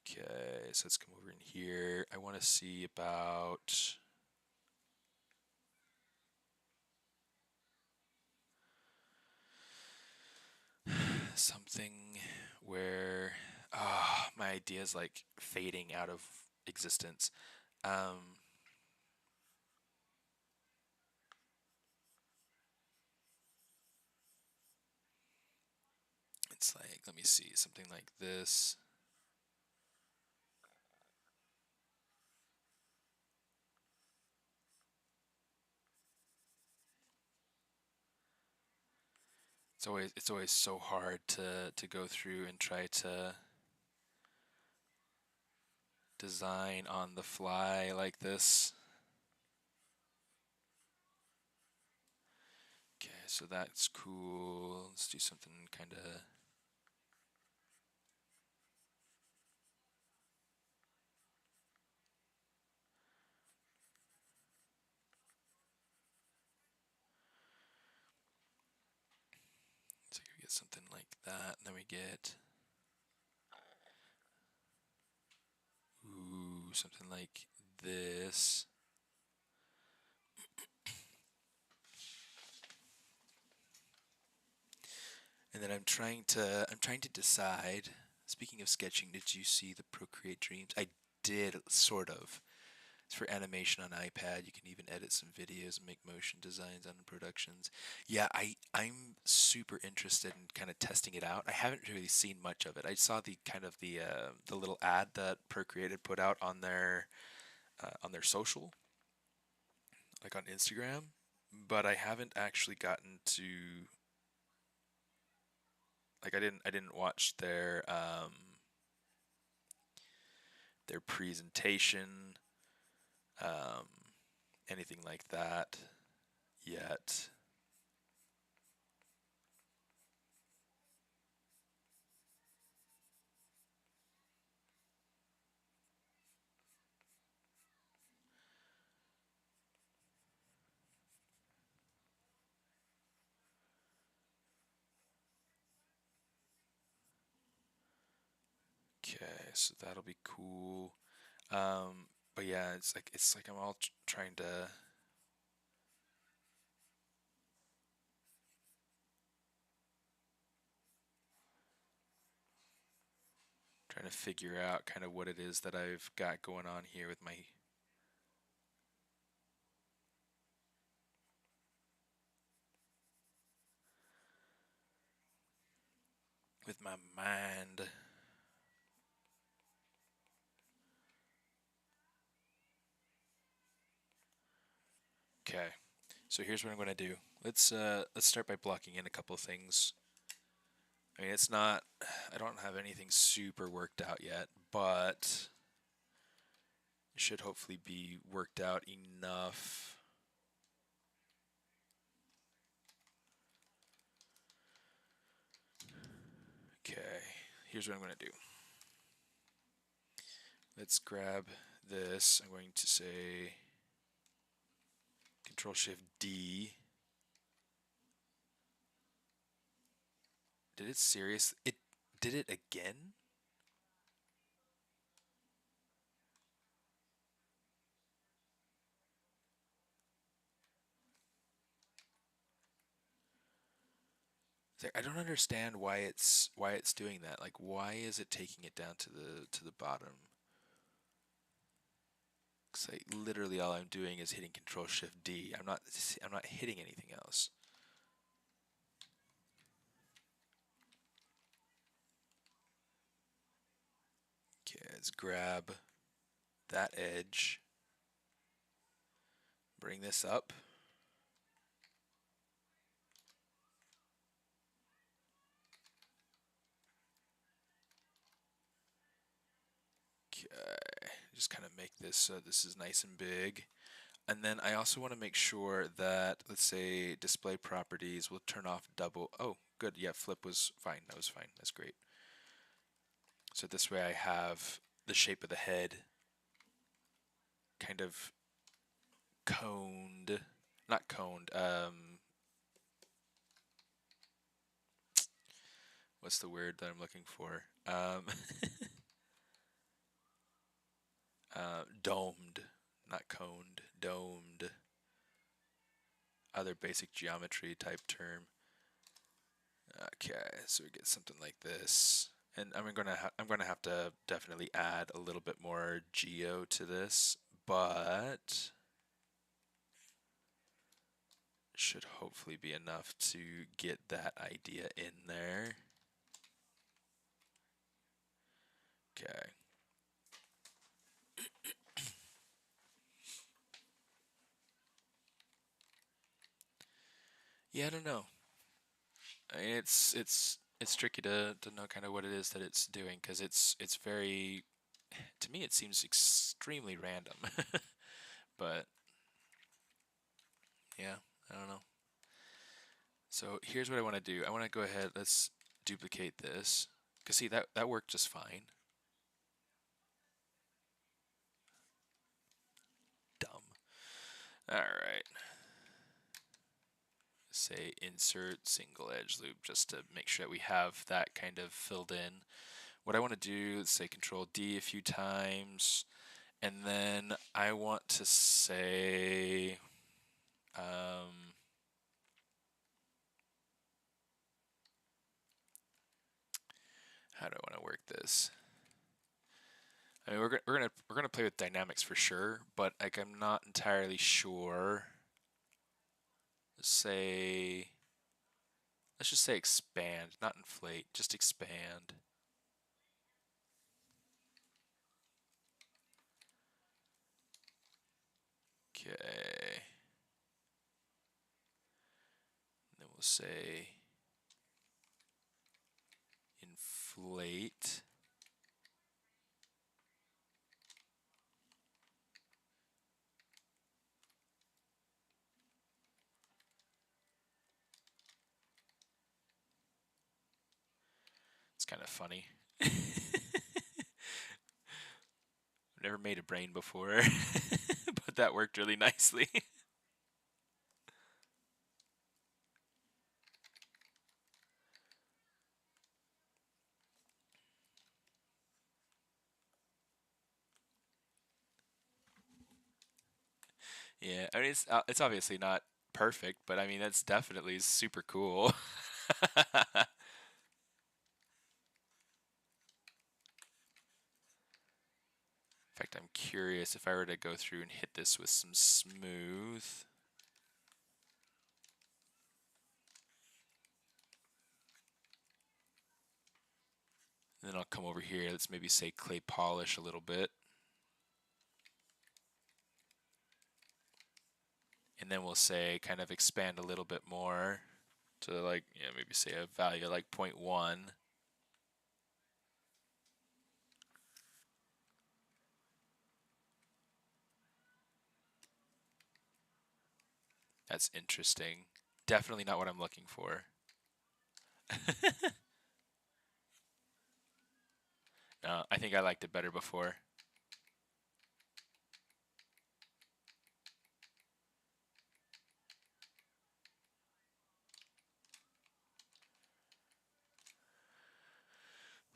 Okay, so let's come over in here. I want to see about something where my idea is like fading out of existence. It's like, let me see, something like this. It's always so hard to go through and try to design on the fly like this. Okay, so that's cool. Let's do something kind of. So we get something like that, and then we get something like this. And then I'm trying to decide. Speaking of sketching, did you see the Procreate Dreams? I did, sort of. It's for animation on iPad. You can even edit some videos and make motion designs on productions. Yeah, I'm super interested in kind of testing it out. I haven't really seen much of it. I saw the kind of the little ad that Procreate had put out on their social, like on Instagram, but I haven't actually gotten to, like, I didn't watch their presentation, um, anything like that yet. Okay, so that'll be cool. But yeah, it's like I'm all trying to figure out kind of what it is that I've got going on here with my mind. Okay, so here's what I'm gonna do. Let's start by blocking in a couple of things. I mean, it's not. I don't have anything super worked out yet, but it should hopefully be worked out enough. Okay, here's what I'm gonna do. Let's grab this. I'm going to say Control Shift D. Did it serious? It did it again? It's like, I don't understand why it's doing that. Like, why is it taking it down to the bottom? Cause like literally all I'm doing is hitting Control Shift D. I'm not hitting anything else. Okay, let's grab that edge. Bring this up. Okay, just kind of make this so this is nice and big. And then I also want to make sure that, let's say, display properties will turn off double. Oh, good. Yeah, flip was fine. That was fine. That's great. So this way I have the shape of the head kind of coned, not coned, what's the word that I'm looking for? Domed, not coned, domed. Other basic geometry type term. Okay, so we get something like this. And I'm gonna have to definitely add a little bit more geo to this, but should hopefully be enough to get that idea in there. Okay. Yeah, I don't know. I mean, it's tricky to know kind of what it is that it's doing, because it's very, to me it seems extremely random. But yeah, I don't know. So here's what I want to do. I want to go ahead, let's duplicate this. Because see, that worked just fine. Dumb. Alright. Say insert single edge loop just to make sure that we have that kind of filled in. What I want to do is say Control D a few times, And then I want to say, how do I want to work this? I mean, we're gonna play with dynamics for sure, but like I'm not entirely sure. Say, let's just say expand, not inflate, just expand. Okay. Then we'll say inflate. It's kind of funny. I've never made a brain before, but that worked really nicely. Yeah, I mean it's obviously not perfect, but I mean that's definitely super cool. In fact, I'm curious if I were to go through and hit this with some smooth. And then I'll come over here, let's maybe say clay polish a little bit. And then we'll say kind of expand a little bit more to like, yeah, maybe say a value like 0.1. That's interesting. Definitely not what I'm looking for. No, I think I liked it better before.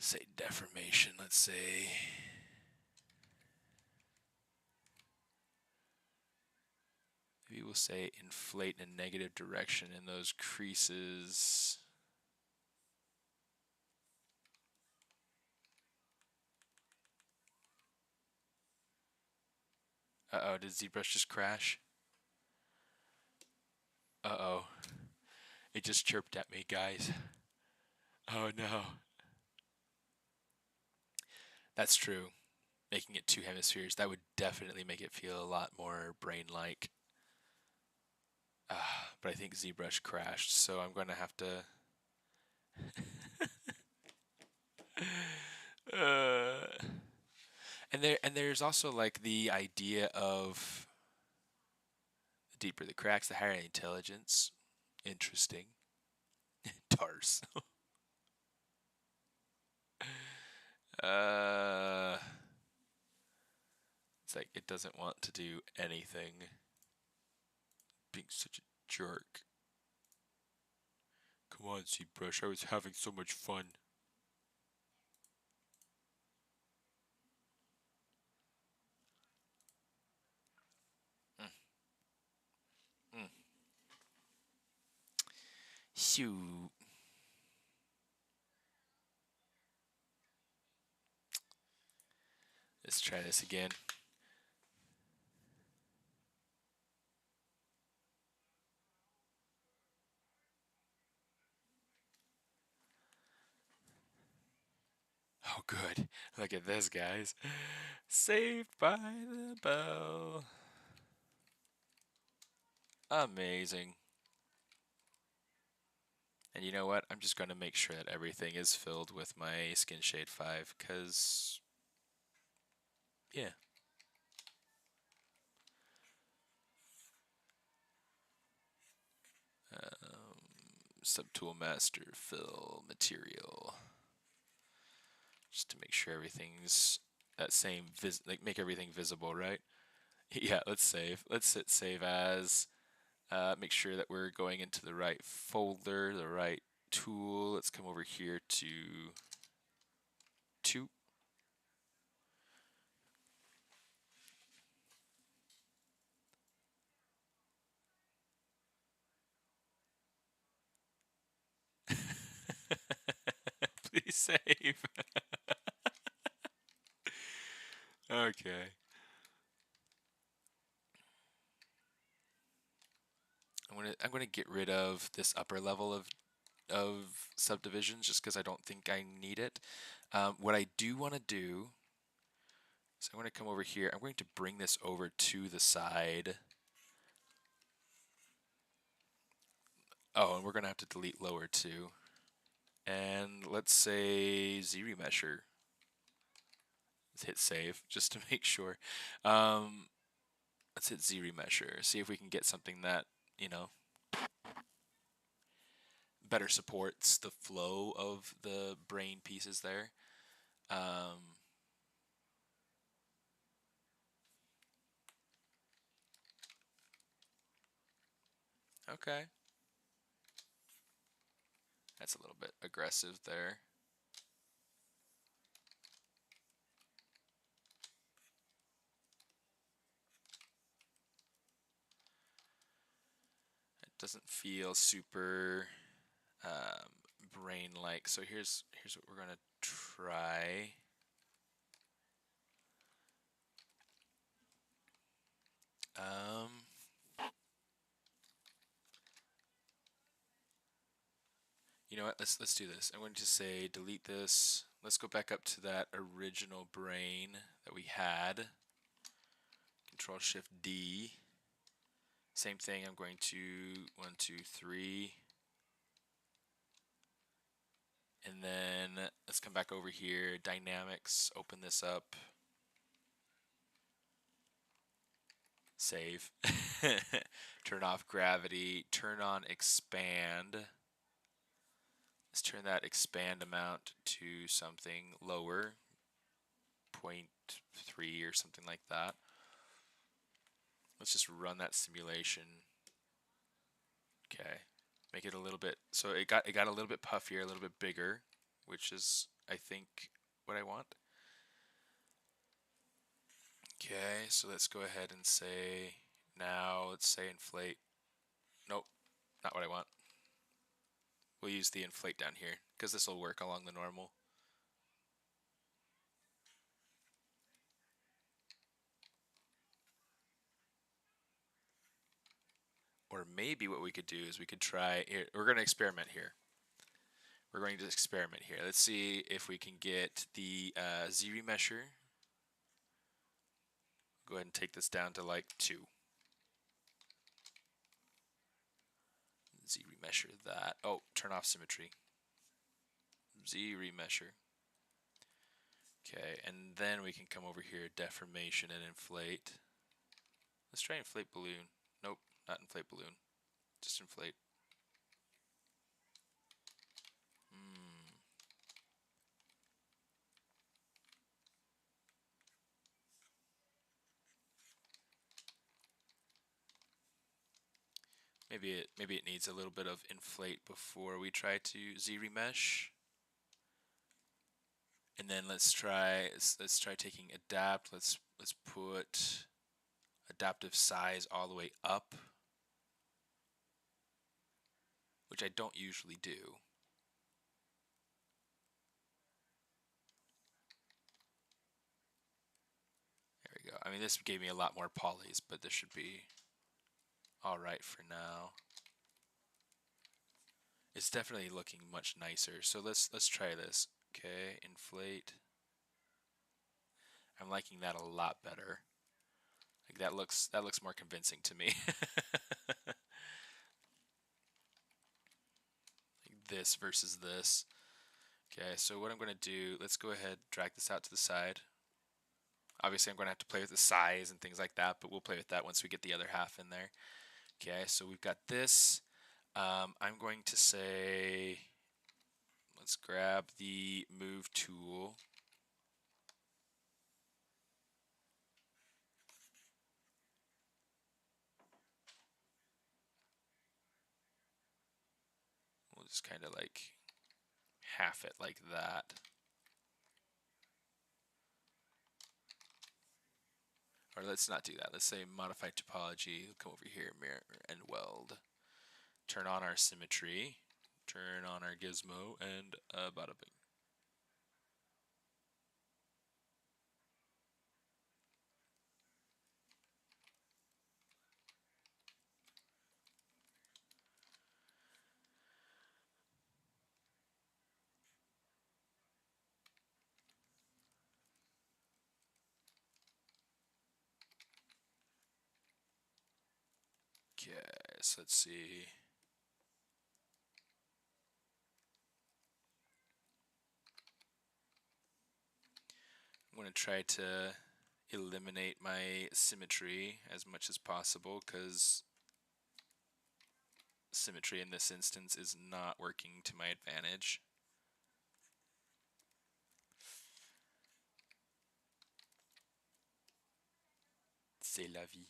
Say deformation, let's say. Maybe we'll say inflate in a negative direction in those creases. Uh-oh, did ZBrush just crash? Uh-oh. It just chirped at me, guys. Oh no. That's true. Making it 2 hemispheres, that would definitely make it feel a lot more brain-like. But I think ZBrush crashed, so I'm going to have to... And there's also like the idea of the deeper the cracks, the higher the intelligence. Interesting. Tars. It's like it doesn't want to do anything. Being such a jerk. Come on, ZBrush, I was having so much fun. Shoot. Let's try this again. Oh, good. Look at this, guys. Saved by the bell. Amazing. And you know what? I'm just going to make sure that everything is filled with my Skin Shade 5, because, yeah. Subtool Master, fill material. Just to make sure everything's that same, like make everything visible, right? Yeah, let's save. Let's hit save as. Make sure that we're going into the right folder, the right tool. Let's come over here to 2. Save. Okay. I'm gonna get rid of this upper level of subdivisions just because I don't think I need it. What I do want to do is I'm going to come over here. I'm going to bring this over to the side. Oh, and we're going to have to delete lower too. And let's say Z-remesher. Let's hit save just to make sure. Let's hit Z-remesher. See if we can get something that, you know, better supports the flow of the brain pieces there. Okay. That's a little bit aggressive there. It doesn't feel super brain-like. So here's what we're gonna try. You know what? Let's do this. I'm going to say delete this. Let's go back up to that original brain that we had. Control Shift D. Same thing. I'm going to 1, 2, 3. And then let's come back over here. Dynamics. Open this up. Save. Turn off gravity. Turn on expand. Let's turn that expand amount to something lower. 0.3 or something like that. Let's just run that simulation. Okay. Make it a little bit, so it got a little bit puffier, a little bit bigger, which is, I think, what I want. Okay, so let's go ahead and say, now let's say inflate. Nope, not what I want. We'll use the inflate down here, because this will work along the normal. Or maybe what we could do is we could try, we're going to experiment here. We're going to experiment here. Let's see if we can get the Z-remesher. Go ahead and take this down to like 2. Z-remesher that. Oh, turn off symmetry. Z-remesher. Okay, and then we can come over here, deformation and inflate. Let's try inflate balloon. Nope, not inflate balloon. Just inflate. Maybe it needs a little bit of inflate before we try to Z-remesh. And then let's try taking adapt. Let's put adaptive size all the way up, which I don't usually do. There we go. I mean, this gave me a lot more polys, but this should be all right for now. It's definitely looking much nicer. So let's try this. Okay, inflate. I'm liking that a lot better. Like that looks more convincing to me. Like this versus this. Okay, so what I'm going to do, let's go ahead, drag this out to the side. Obviously, I'm going to have to play with the size and things like that, but we'll play with that once we get the other half in there. Okay, so we've got this. I'm going to say, let's grab the move tool. We'll just kind of like half it like that. Or let's not do that. Let's say modify topology. We'll come over here, mirror and weld. Turn on our symmetry. Turn on our gizmo and bada bing. Okay, so let's see. I'm going to try to eliminate my symmetry as much as possible, because symmetry in this instance is not working to my advantage. C'est la vie.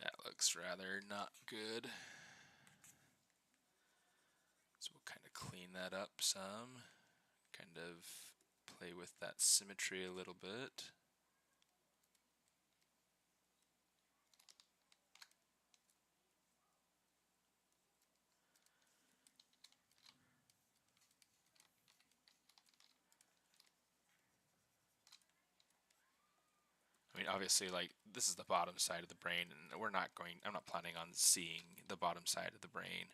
That looks rather not good. So we'll kind of clean that up some, kind of play with that symmetry a little bit. I mean, obviously, like, this is the bottom side of the brain, and I'm not planning on seeing the bottom side of the brain.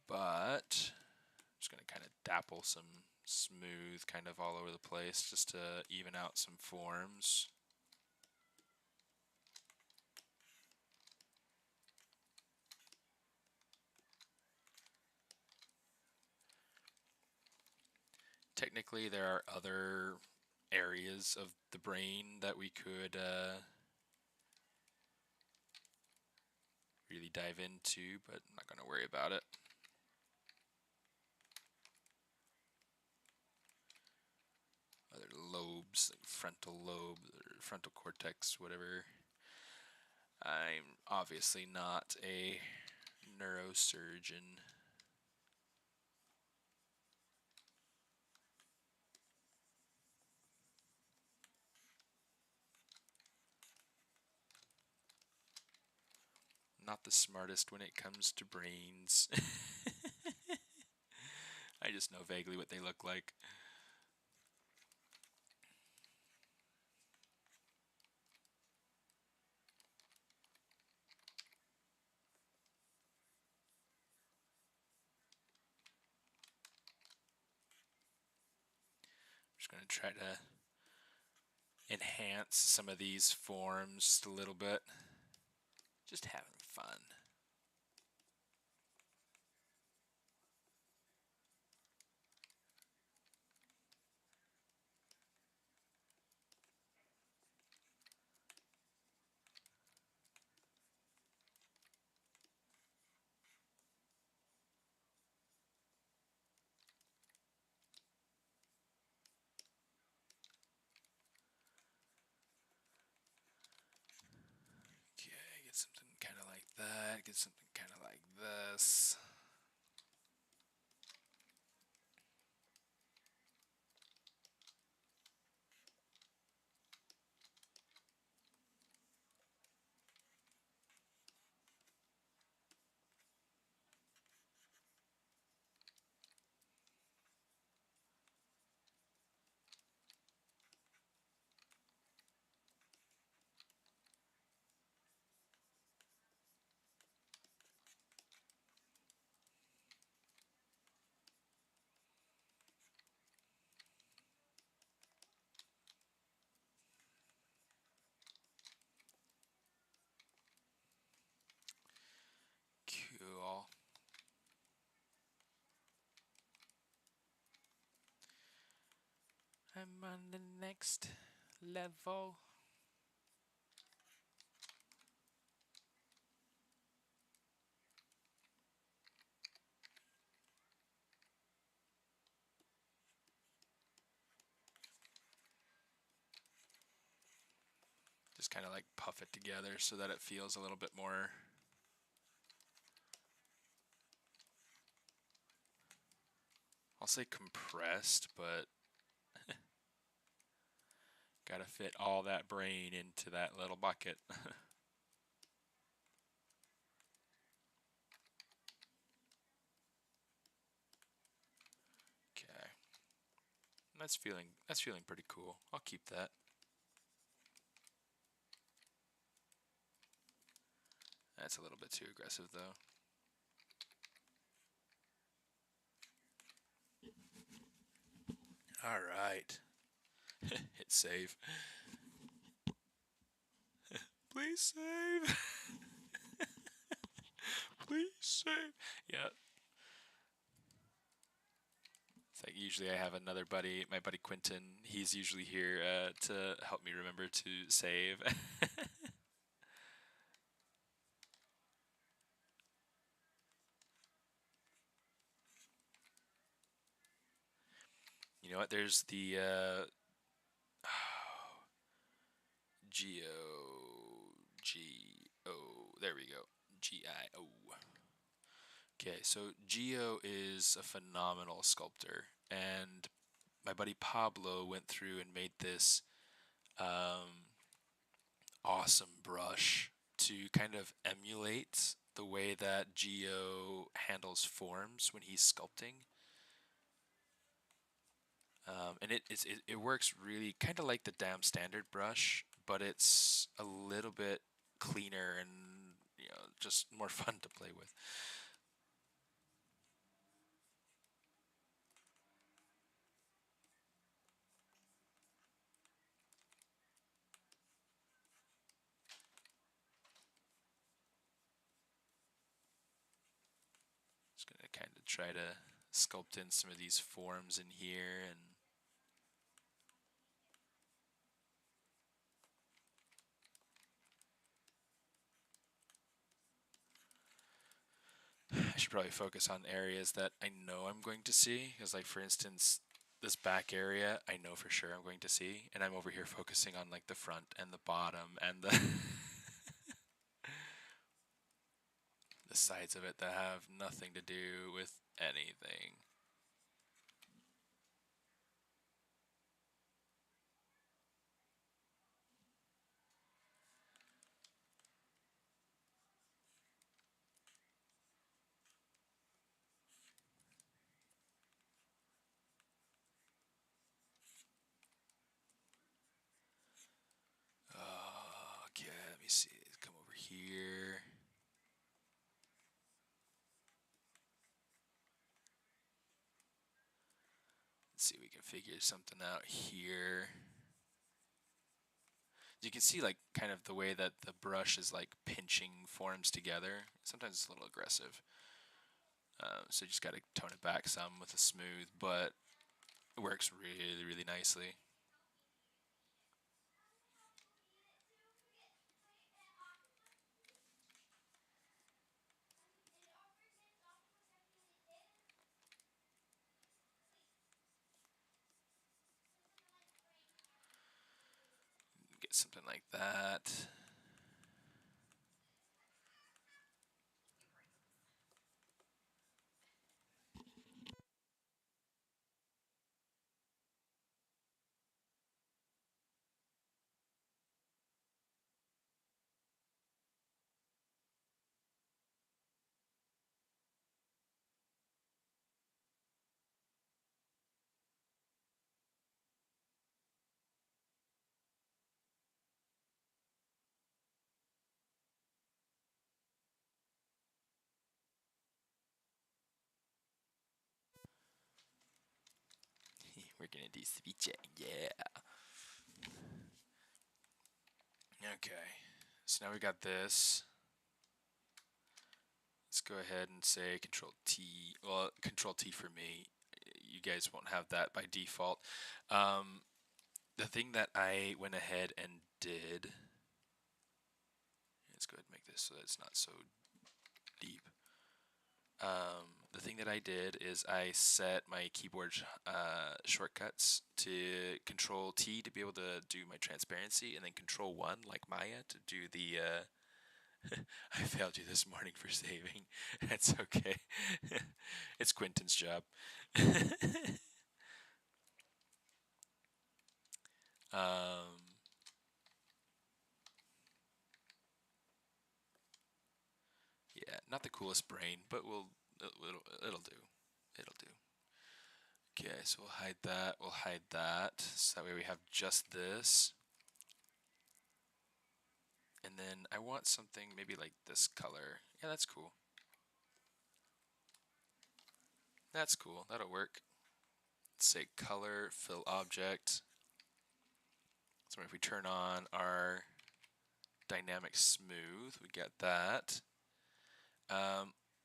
But I'm just going to kind of dapple some smooth kind of all over the place just to even out some forms. Technically, there are other areas of the brain that we could really dive into, but I'm not going to worry about it. Other lobes, like frontal lobe, or frontal cortex, whatever. I'm obviously not a neurosurgeon. Not the smartest when it comes to brains. I just know vaguely what they look like. I'm just going to try to enhance some of these forms just a little bit. Just having fun. Okay, get something kind of like that, get something kind of like this. Cool. I'm on the next level. Just kind of like puff it together so that it feels a little bit more I'll say compressed, but gotta fit all that brain into that little bucket. feeling pretty cool. I'll keep that. That's a little bit too aggressive though. All right. Hit save. Please save. Please save. Yeah. It's like usually I have another buddy, my buddy Quentin. He's usually here to help me remember to save. You know what? There's the Geo. There we go. Gio. Okay, so Geo is a phenomenal sculptor, and my buddy Pablo went through and made this awesome brush to kind of emulate the way that Geo handles forms when he's sculpting. And it works really kind of like the damn standard brush, but it's a little bit cleaner and just more fun to play with. Just gonna kind of try to sculpt in some of these forms in here and I should probably focus on areas that I know I'm going to see, because like for instance this back area I know for sure I'm going to see, and I'm over here focusing on like the front and the bottom and the the sides of it that have nothing to do with anything. Okay, let me see. Come over here. Let's see if we can figure something out here. You can see like kind of the way that the brush is like pinching forms together. Sometimes it's a little aggressive. So you just got to tone it back some with a smooth, but it works really, really nicely. Get something like that. We're gonna do speech, yeah. Okay, so now we got this. Let's go ahead and say Control T. Well, Control T for me. You guys won't have that by default. The thing that I went ahead and did. Let's go ahead and make this so that it's not so deep. The thing that I did is I set my keyboard shortcuts to Control T to be able to do my transparency, and then Control 1 like Maya to do the I failed you this morning for saving. That's okay. It's Quentin's job. Yeah, not the coolest brain, but it'll do. It'll do. Okay, so we'll hide that. We'll hide that. So that way we have just this. And then I want something maybe like this color. Yeah, that's cool. That's cool. That'll work. Let's say color, fill object. So if we turn on our dynamic smooth, we get that.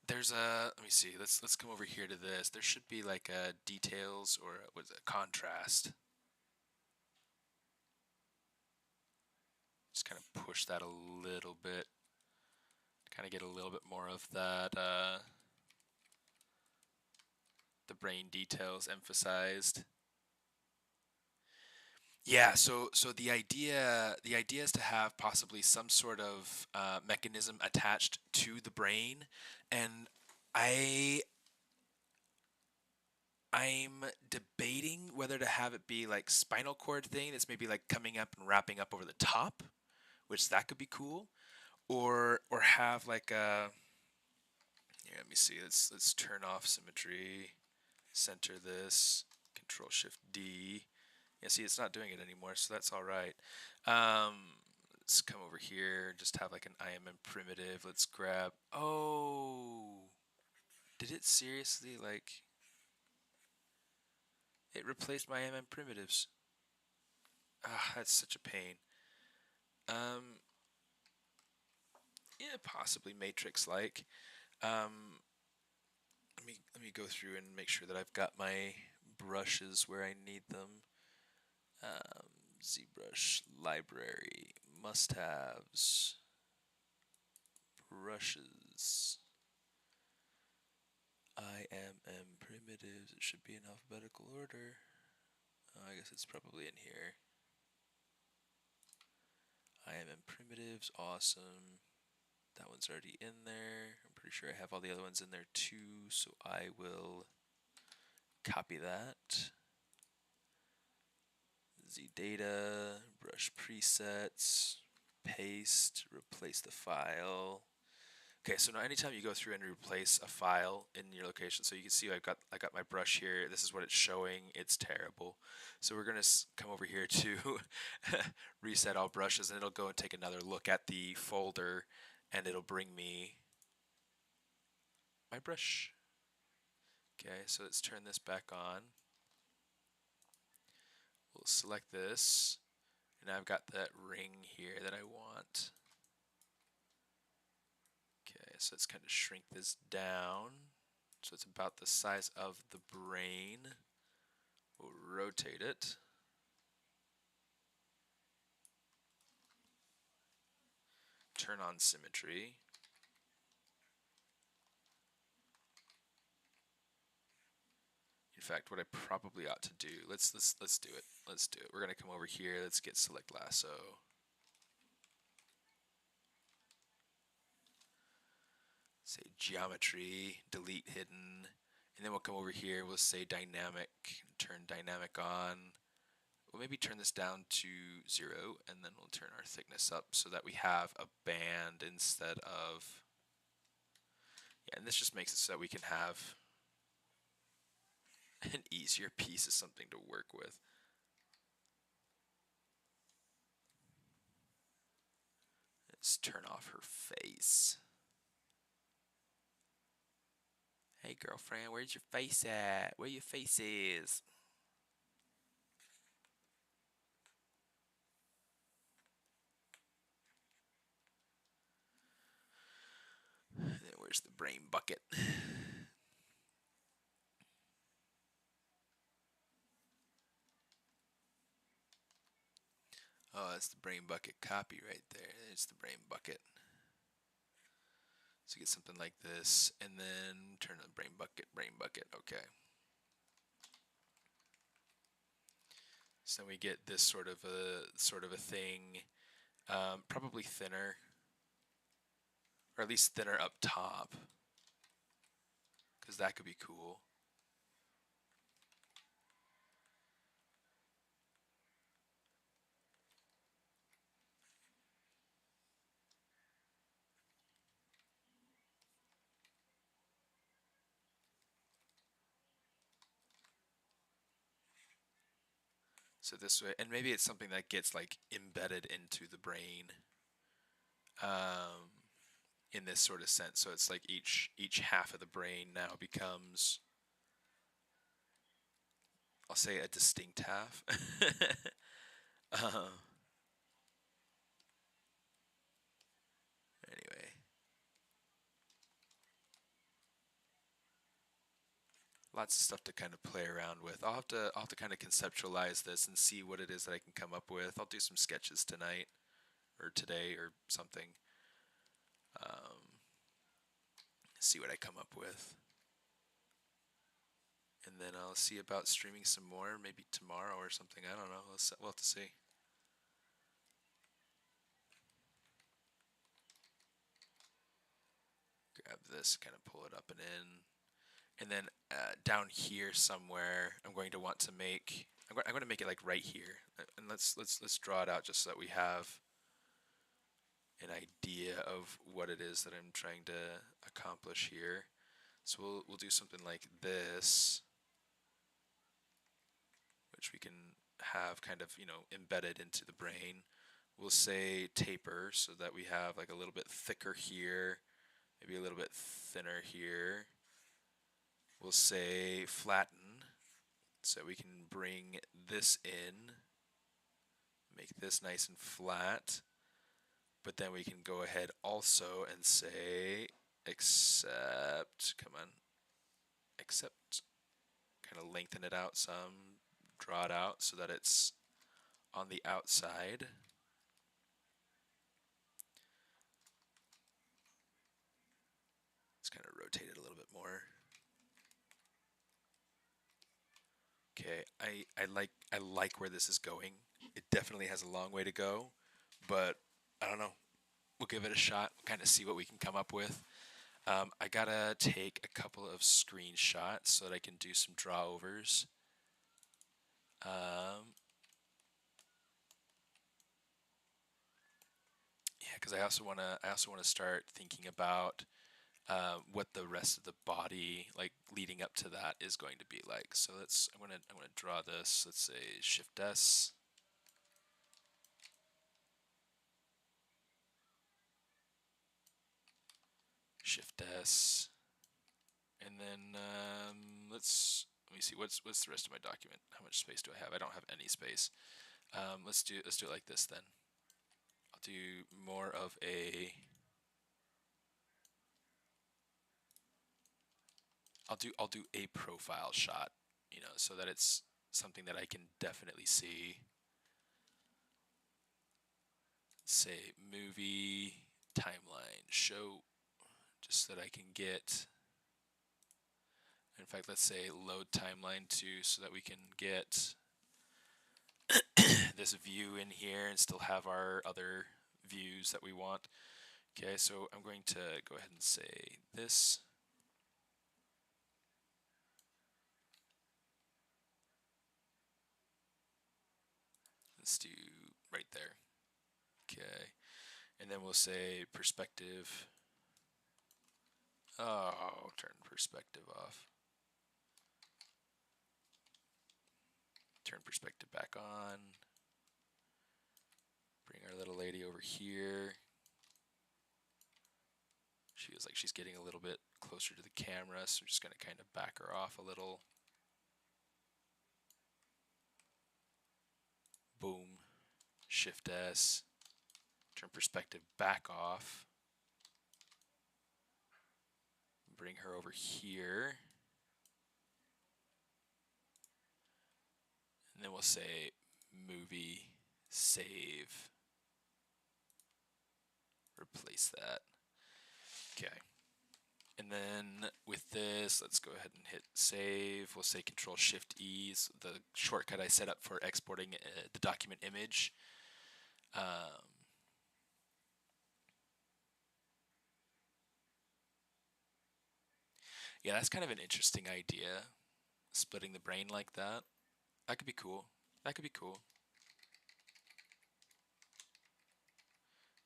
There's a, let me see, let's come over here to this. There should be like a details or what is it, contrast. Just kind of push that a little bit. Kind of get a little bit more of that, the brain details emphasized. Yeah, so the idea is to have possibly some sort of mechanism attached to the brain, and I I'm debating whether to have it be like spinal cord thing that's maybe like coming up and wrapping up over the top, which that could be cool, or have like a, here, let me see, let's turn off symmetry, center this, Control Shift D. Yeah, see, it's not doing it anymore, so that's all right. Let's come over here, just have like an IMM primitive. Let's grab, oh, did it seriously, like, it replaced my IMM primitives. Ah, that's such a pain. Yeah, possibly matrix-like. Let me go through and make sure that I've got my brushes where I need them. ZBrush library, must-haves, brushes, IMM primitives. It should be in alphabetical order. Oh, I guess it's probably in here. IMM primitives, awesome. That one's already in there. I'm pretty sure I have all the other ones in there too, so I will copy that. ZData, brush presets, paste, replace the file. Okay, so now anytime you go through and replace a file in your location, so you can see I got my brush here. This is what it's showing. It's terrible. So we're gonna come over here to reset all brushes, and it'll go and take another look at the folder, and it'll bring me my brush. Okay, so let's turn this back on. We'll select this, and I've got that ring here that I want. Okay, so let's kind of shrink this down so it's about the size of the brain. We'll rotate it. Turn on symmetry. In fact, what I probably ought to do, let's do it. Let's do it. We're gonna come over here. Let's get select lasso. Say geometry, delete hidden, and then we'll come over here. We'll say dynamic, turn dynamic on. We'll maybe turn this down to 0, and then we'll turn our thickness up so that we have a band instead of, yeah, and this just makes it so that we can have an easier piece of something to work with. Let's turn off her face. Hey girlfriend, where's your face at? Where your face is? And then where's the brain bucket? Oh, that's the brain bucket copy right there. There's the brain bucket. So get something like this, and then turn on brain bucket, okay. So we get this sort of a thing, probably thinner, or at least thinner up top, because that could be cool. So this way, and maybe it's something that gets like embedded into the brain, in this sort of sense. So it's like each half of the brain now becomes, I'll say, a distinct half. uh, anyway, lots of stuff to kind of play around with. I'll have to kind of conceptualize this and see what it is that I can come up with. I'll do some sketches tonight or today or something. See what I come up with. And then I'll see about streaming some more, maybe tomorrow or something. I don't know. We'll have to see. Grab this, kind of pull it up and in. And then down here somewhere, I'm going to want to make. I'm going to make it like right here, and let's draw it out just so that we have an idea of what it is that I'm trying to accomplish here. So we'll do something like this, which we can have kind of, embedded into the brain. We'll say taper so that we have like a little bit thicker here, maybe a little bit thinner here. We'll say flatten so we can bring this in, make this nice and flat. But then we can go ahead also and say accept, come on, accept, kind of lengthen it out some, draw it out so that it's on the outside. Let's kind of rotate it a little bit more. Okay, I like where this is going. It definitely has a long way to go, but I don't know. We'll give it a shot, kind of see what we can come up with. I gotta take a couple of screenshots so that I can do some drawovers. Yeah, because I also wanna start thinking about what the rest of the body, like leading up to that, is going to be like. So I'm gonna draw this. Let's say Shift S. Shift S, and then let me see what's the rest of my document. How much space do I have? I don't have any space. Let's do it like this then. I'll do more of a. I'll do a profile shot, so that it's something that I can definitely see. Say movie timeline show, just so that I can get. In fact, let's say load timeline too, so that we can get this view in here and still have our other views that we want. Okay, so I'm going to go ahead and say this. Let's do right there. Okay, and then we'll say perspective. Oh, turn perspective off. Turn perspective back on. Bring our little lady over here. She feels like she's getting a little bit closer to the camera, so we're just going to kind of back her off a little. Boom. Shift S. Turn perspective back off. Bring her over here. And then we'll say movie, save, replace that. Okay. And then with this, let's go ahead and hit save. We'll say Control Shift E, the shortcut I set up for exporting the document image. Yeah, that's kind of an interesting idea. Splitting the brain like that. That could be cool. That could be cool.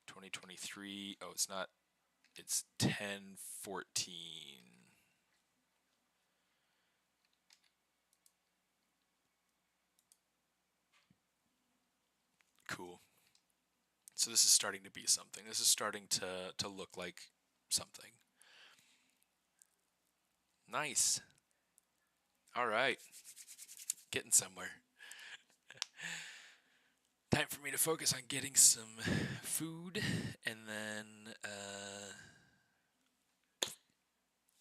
2023. Oh, it's not. It's 10/14. cool. So this is starting to be something. This is starting to look like something. Nice. All right. Getting somewhere. Time for me to focus on getting some food, and then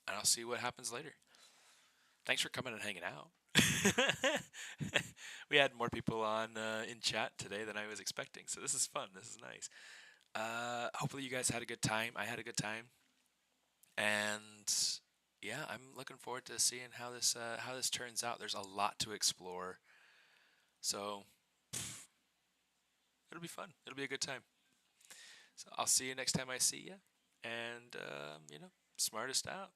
I'll see what happens later. Thanks for coming and hanging out. We had more people on in chat today than I was expecting, so this is fun. This is nice. Hopefully you guys had a good time. I had a good time, and yeah, I'm looking forward to seeing how this turns out. There's a lot to explore, so it'll be fun. It'll be a good time. So I'll see you next time I see you, and smartest out.